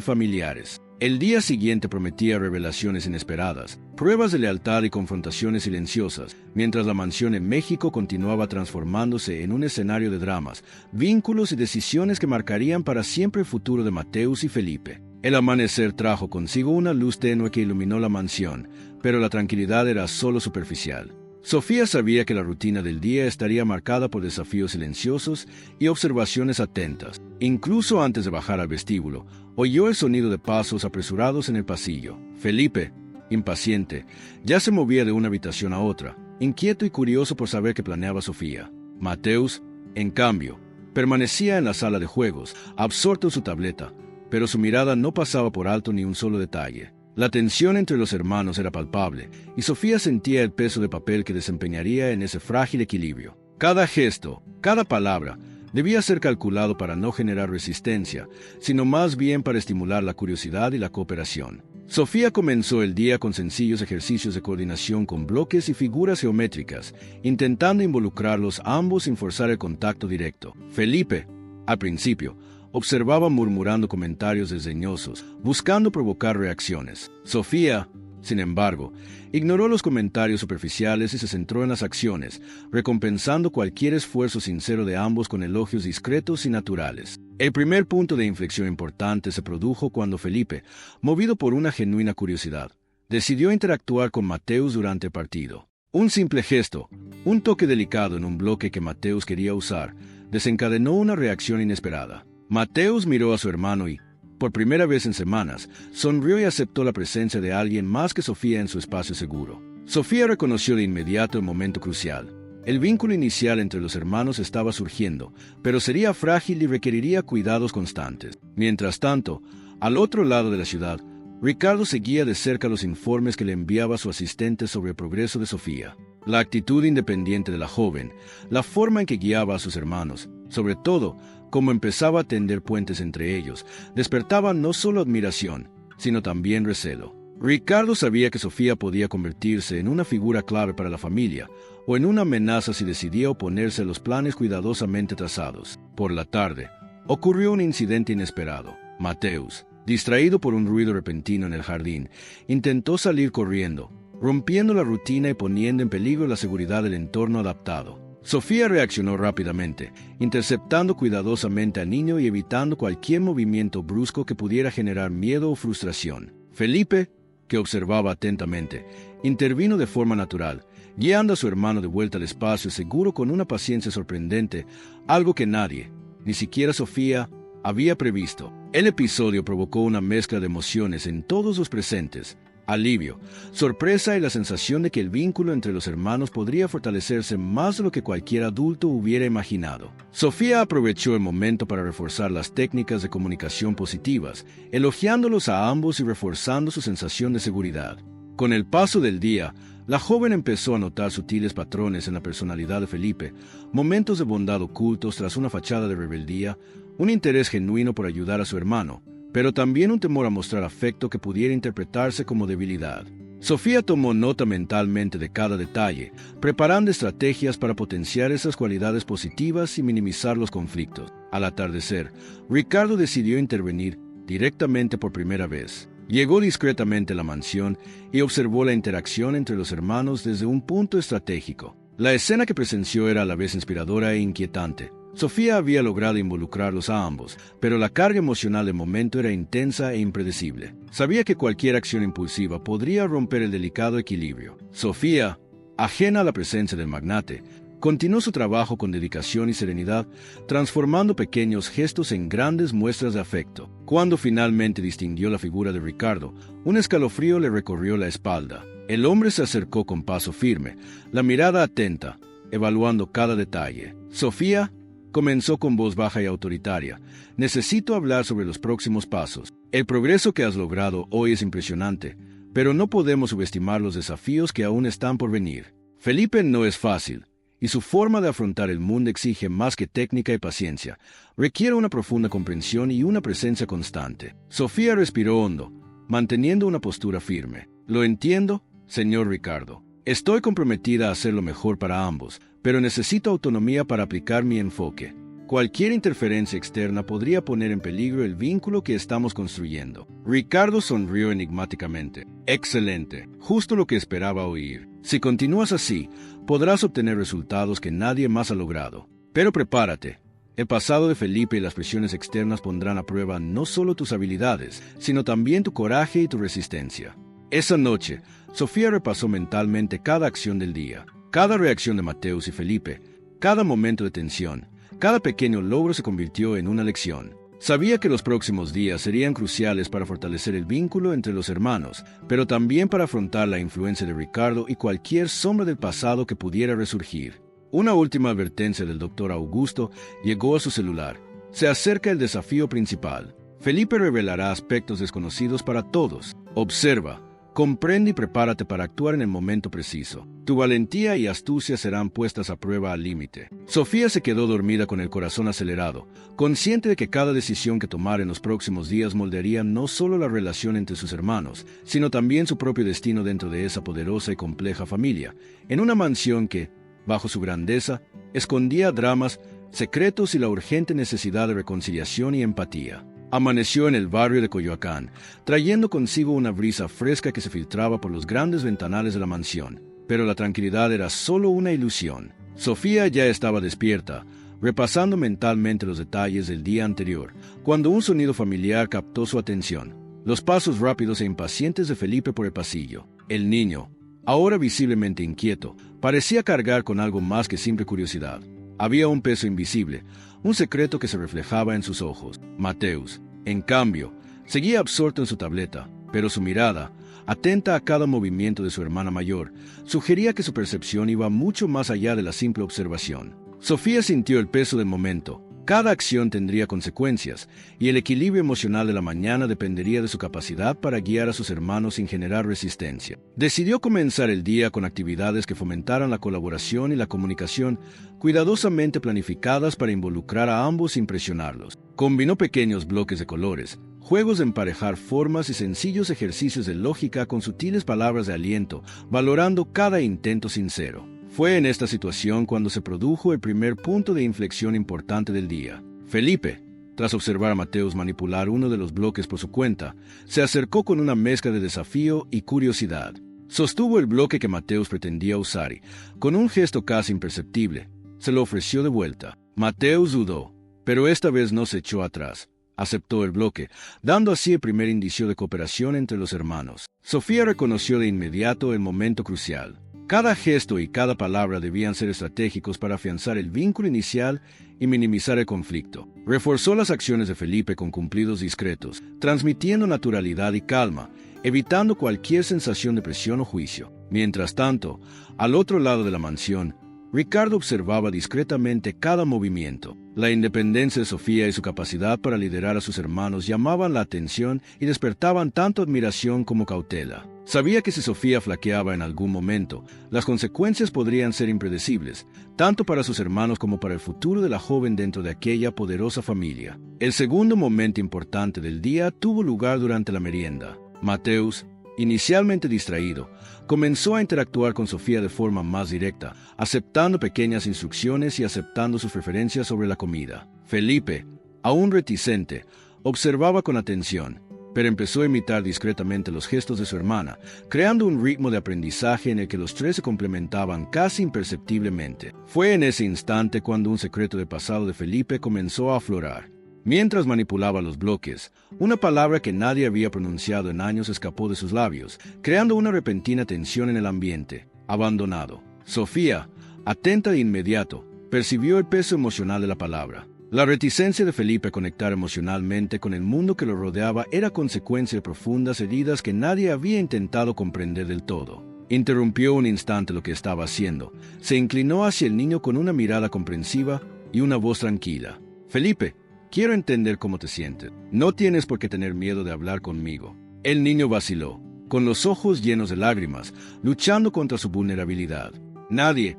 familiares. El día siguiente prometía revelaciones inesperadas, pruebas de lealtad y confrontaciones silenciosas, mientras la mansión en México continuaba transformándose en un escenario de dramas, vínculos y decisiones que marcarían para siempre el futuro de Mateus y Felipe. El amanecer trajo consigo una luz tenue que iluminó la mansión, pero la tranquilidad era solo superficial. Sofía sabía que la rutina del día estaría marcada por desafíos silenciosos y observaciones atentas. Incluso antes de bajar al vestíbulo, oyó el sonido de pasos apresurados en el pasillo. Felipe, impaciente, ya se movía de una habitación a otra, inquieto y curioso por saber qué planeaba Sofía. Mateus, en cambio, permanecía en la sala de juegos, absorto en su tableta, pero su mirada no pasaba por alto ni un solo detalle. La tensión entre los hermanos era palpable, y Sofía sentía el peso de papel que desempeñaría en ese frágil equilibrio. Cada gesto, cada palabra, debía ser calculado para no generar resistencia, sino más bien para estimular la curiosidad y la cooperación. Sofía comenzó el día con sencillos ejercicios de coordinación con bloques y figuras geométricas, intentando involucrarlos ambos sin forzar el contacto directo. Felipe, al principio, observaba murmurando comentarios desdeñosos, buscando provocar reacciones. Sofía, sin embargo, ignoró los comentarios superficiales y se centró en las acciones, recompensando cualquier esfuerzo sincero de ambos con elogios discretos y naturales. El primer punto de inflexión importante se produjo cuando Felipe, movido por una genuina curiosidad, decidió interactuar con Mateus durante el partido. Un simple gesto, un toque delicado en un bloque que Mateus quería usar, desencadenó una reacción inesperada. Mateus miró a su hermano y, por primera vez en semanas, sonrió y aceptó la presencia de alguien más que Sofía en su espacio seguro. Sofía reconoció de inmediato el momento crucial. El vínculo inicial entre los hermanos estaba surgiendo, pero sería frágil y requeriría cuidados constantes. Mientras tanto, al otro lado de la ciudad, Ricardo seguía de cerca los informes que le enviaba su asistente sobre el progreso de Sofía. La actitud independiente de la joven, la forma en que guiaba a sus hermanos, sobre todo, cómo empezaba a tender puentes entre ellos, despertaba no solo admiración, sino también recelo. Ricardo sabía que Sofía podía convertirse en una figura clave para la familia, o en una amenaza si decidía oponerse a los planes cuidadosamente trazados. Por la tarde, ocurrió un incidente inesperado. Mateus, distraído por un ruido repentino en el jardín, intentó salir corriendo, rompiendo la rutina y poniendo en peligro la seguridad del entorno adaptado. Sofía reaccionó rápidamente, interceptando cuidadosamente al niño y evitando cualquier movimiento brusco que pudiera generar miedo o frustración. Felipe, que observaba atentamente, intervino de forma natural, guiando a su hermano de vuelta al espacio seguro con una paciencia sorprendente, algo que nadie, ni siquiera Sofía, había previsto. El episodio provocó una mezcla de emociones en todos los presentes: alivio, sorpresa y la sensación de que el vínculo entre los hermanos podría fortalecerse más de lo que cualquier adulto hubiera imaginado. Sofía aprovechó el momento para reforzar las técnicas de comunicación positivas, elogiándolos a ambos y reforzando su sensación de seguridad. Con el paso del día, la joven empezó a notar sutiles patrones en la personalidad de Felipe, momentos de bondad ocultos tras una fachada de rebeldía, un interés genuino por ayudar a su hermano, pero también un temor a mostrar afecto que pudiera interpretarse como debilidad. Sofía tomó nota mentalmente de cada detalle, preparando estrategias para potenciar esas cualidades positivas y minimizar los conflictos. Al atardecer, Ricardo decidió intervenir directamente por primera vez. Llegó discretamente a la mansión y observó la interacción entre los hermanos desde un punto estratégico. La escena que presenció era a la vez inspiradora e inquietante. Sofía había logrado involucrarlos a ambos, pero la carga emocional del momento era intensa e impredecible. Sabía que cualquier acción impulsiva podría romper el delicado equilibrio. Sofía, ajena a la presencia del magnate, continuó su trabajo con dedicación y serenidad, transformando pequeños gestos en grandes muestras de afecto. Cuando finalmente distinguió la figura de Ricardo, un escalofrío le recorrió la espalda. El hombre se acercó con paso firme, la mirada atenta, evaluando cada detalle. Sofía comenzó con voz baja y autoritaria: necesito hablar sobre los próximos pasos. El progreso que has logrado hoy es impresionante, pero no podemos subestimar los desafíos que aún están por venir. Felipe no es fácil, y su forma de afrontar el mundo exige más que técnica y paciencia. Requiere una profunda comprensión y una presencia constante. Sofía respiró hondo, manteniendo una postura firme. Lo entiendo, señor Ricardo. Estoy comprometida a hacer lo mejor para ambos, pero necesito autonomía para aplicar mi enfoque. Cualquier interferencia externa podría poner en peligro el vínculo que estamos construyendo. Ricardo sonrió enigmáticamente. Excelente, justo lo que esperaba oír. Si continúas así, podrás obtener resultados que nadie más ha logrado. Pero prepárate. El pasado de Felipe y las presiones externas pondrán a prueba no solo tus habilidades, sino también tu coraje y tu resistencia. Esa noche, Sofía repasó mentalmente cada acción del día, cada reacción de Mateus y Felipe, cada momento de tensión. Cada pequeño logro se convirtió en una lección. Sabía que los próximos días serían cruciales para fortalecer el vínculo entre los hermanos, pero también para afrontar la influencia de Ricardo y cualquier sombra del pasado que pudiera resurgir. Una última advertencia del doctor Augusto llegó a su celular. Se acerca el desafío principal. Felipe revelará aspectos desconocidos para todos. Observa, comprende y prepárate para actuar en el momento preciso. Tu valentía y astucia serán puestas a prueba al límite. Sofía se quedó dormida con el corazón acelerado, consciente de que cada decisión que tomara en los próximos días moldearía no solo la relación entre sus hermanos, sino también su propio destino dentro de esa poderosa y compleja familia, en una mansión que, bajo su grandeza, escondía dramas, secretos y la urgente necesidad de reconciliación y empatía. Amaneció en el barrio de Coyoacán, trayendo consigo una brisa fresca que se filtraba por los grandes ventanales de la mansión. Pero la tranquilidad era solo una ilusión. Sofía ya estaba despierta, repasando mentalmente los detalles del día anterior, cuando un sonido familiar captó su atención. Los pasos rápidos e impacientes de Felipe por el pasillo. El niño, ahora visiblemente inquieto, parecía cargar con algo más que simple curiosidad. Había un peso invisible, un secreto que se reflejaba en sus ojos. Mateus, en cambio, seguía absorto en su tableta, pero su mirada, atenta a cada movimiento de su hermana mayor, sugería que su percepción iba mucho más allá de la simple observación. Sofía sintió el peso del momento. Cada acción tendría consecuencias, y el equilibrio emocional de la mañana dependería de su capacidad para guiar a sus hermanos sin generar resistencia. Decidió comenzar el día con actividades que fomentaran la colaboración y la comunicación, cuidadosamente planificadas para involucrar a ambos sin presionarlos. Combinó pequeños bloques de colores, juegos de emparejar formas y sencillos ejercicios de lógica con sutiles palabras de aliento, valorando cada intento sincero. Fue en esta situación cuando se produjo el primer punto de inflexión importante del día. Felipe, tras observar a Mateus manipular uno de los bloques por su cuenta, se acercó con una mezcla de desafío y curiosidad. Sostuvo el bloque que Mateus pretendía usar y, con un gesto casi imperceptible, se lo ofreció de vuelta. Mateus dudó, pero esta vez no se echó atrás. Aceptó el bloque, dando así el primer indicio de cooperación entre los hermanos. Sofía reconoció de inmediato el momento crucial. Cada gesto y cada palabra debían ser estratégicos para afianzar el vínculo inicial y minimizar el conflicto. Reforzó las acciones de Felipe con cumplidos discretos, transmitiendo naturalidad y calma, evitando cualquier sensación de presión o juicio. Mientras tanto, al otro lado de la mansión, Ricardo observaba discretamente cada movimiento. La independencia de Sofía y su capacidad para liderar a sus hermanos llamaban la atención y despertaban tanto admiración como cautela. Sabía que si Sofía flaqueaba en algún momento, las consecuencias podrían ser impredecibles, tanto para sus hermanos como para el futuro de la joven dentro de aquella poderosa familia. El segundo momento importante del día tuvo lugar durante la merienda. Mateus, inicialmente distraído, comenzó a interactuar con Sofía de forma más directa, aceptando pequeñas instrucciones y aceptando sus preferencias sobre la comida. Felipe, aún reticente, observaba con atención, pero empezó a imitar discretamente los gestos de su hermana, creando un ritmo de aprendizaje en el que los tres se complementaban casi imperceptiblemente. Fue en ese instante cuando un secreto del pasado de Felipe comenzó a aflorar. Mientras manipulaba los bloques, una palabra que nadie había pronunciado en años escapó de sus labios, creando una repentina tensión en el ambiente. Abandonado. Sofía, atenta de inmediato, percibió el peso emocional de la palabra. La reticencia de Felipe a conectar emocionalmente con el mundo que lo rodeaba era consecuencia de profundas heridas que nadie había intentado comprender del todo. Interrumpió un instante lo que estaba haciendo, se inclinó hacia el niño con una mirada comprensiva y una voz tranquila. «Felipe, quiero entender cómo te sientes. No tienes por qué tener miedo de hablar conmigo». El niño vaciló, con los ojos llenos de lágrimas, luchando contra su vulnerabilidad. Nadie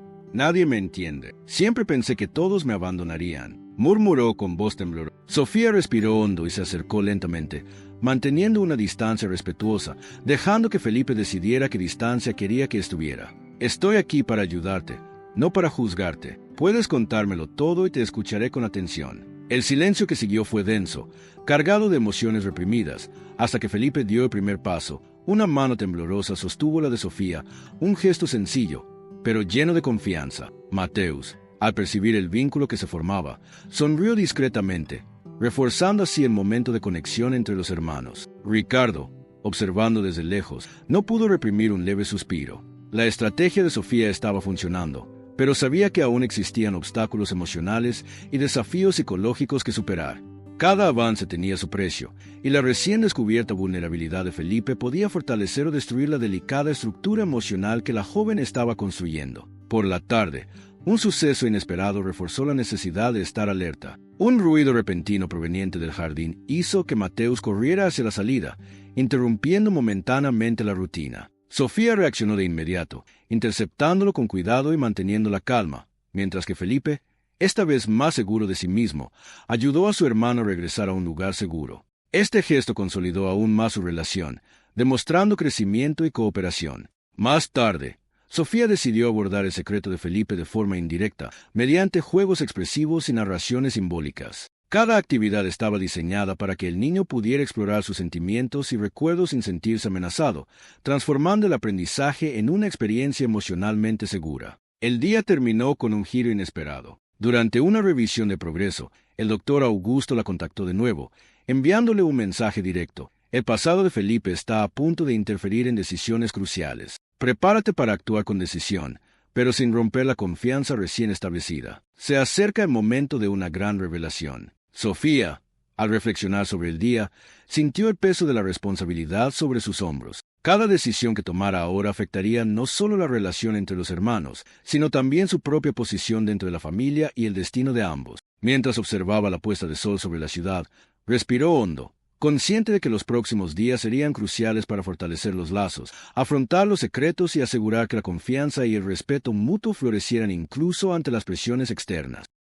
me entiende. Siempre pensé que todos me abandonarían», murmuró con voz temblorosa. Sofía respiró hondo y se acercó lentamente, manteniendo una distancia respetuosa, dejando que Felipe decidiera qué distancia quería que estuviera. «Estoy aquí para ayudarte, no para juzgarte. Puedes contármelo todo y te escucharé con atención». El silencio que siguió fue denso, cargado de emociones reprimidas, hasta que Felipe dio el primer paso. Una mano temblorosa sostuvo la de Sofía, un gesto sencillo, pero lleno de confianza. Mateus, al percibir el vínculo que se formaba, sonrió discretamente, reforzando así el momento de conexión entre los hermanos. Ricardo, observando desde lejos, no pudo reprimir un leve suspiro. La estrategia de Sofía estaba funcionando, pero sabía que aún existían obstáculos emocionales y desafíos psicológicos que superar. Cada avance tenía su precio, y la recién descubierta vulnerabilidad de Felipe podía fortalecer o destruir la delicada estructura emocional que la joven estaba construyendo. Por la tarde, un suceso inesperado reforzó la necesidad de estar alerta. Un ruido repentino proveniente del jardín hizo que Mateus corriera hacia la salida, interrumpiendo momentáneamente la rutina. Sofía reaccionó de inmediato, interceptándolo con cuidado y manteniendo la calma, mientras que Felipe, esta vez más seguro de sí mismo, ayudó a su hermano a regresar a un lugar seguro. Este gesto consolidó aún más su relación, demostrando crecimiento y cooperación. Más tarde, Sofía decidió abordar el secreto de Felipe de forma indirecta, mediante juegos expresivos y narraciones simbólicas. Cada actividad estaba diseñada para que el niño pudiera explorar sus sentimientos y recuerdos sin sentirse amenazado, transformando el aprendizaje en una experiencia emocionalmente segura. El día terminó con un giro inesperado. Durante una revisión de progreso, el doctor Augusto la contactó de nuevo, enviándole un mensaje directo. «El pasado de Felipe está a punto de interferir en decisiones cruciales. Prepárate para actuar con decisión, pero sin romper la confianza recién establecida. Se acerca el momento de una gran revelación». Sofía, al reflexionar sobre el día, sintió el peso de la responsabilidad sobre sus hombros. Cada decisión que tomara ahora afectaría no solo la relación entre los hermanos, sino también su propia posición dentro de la familia y el destino de ambos. Mientras observaba la puesta de sol sobre la ciudad, respiró hondo, consciente de que los próximos días serían cruciales para fortalecer los lazos, afrontar los secretos y asegurar que la confianza y el respeto mutuo florecieran incluso ante las presiones externas.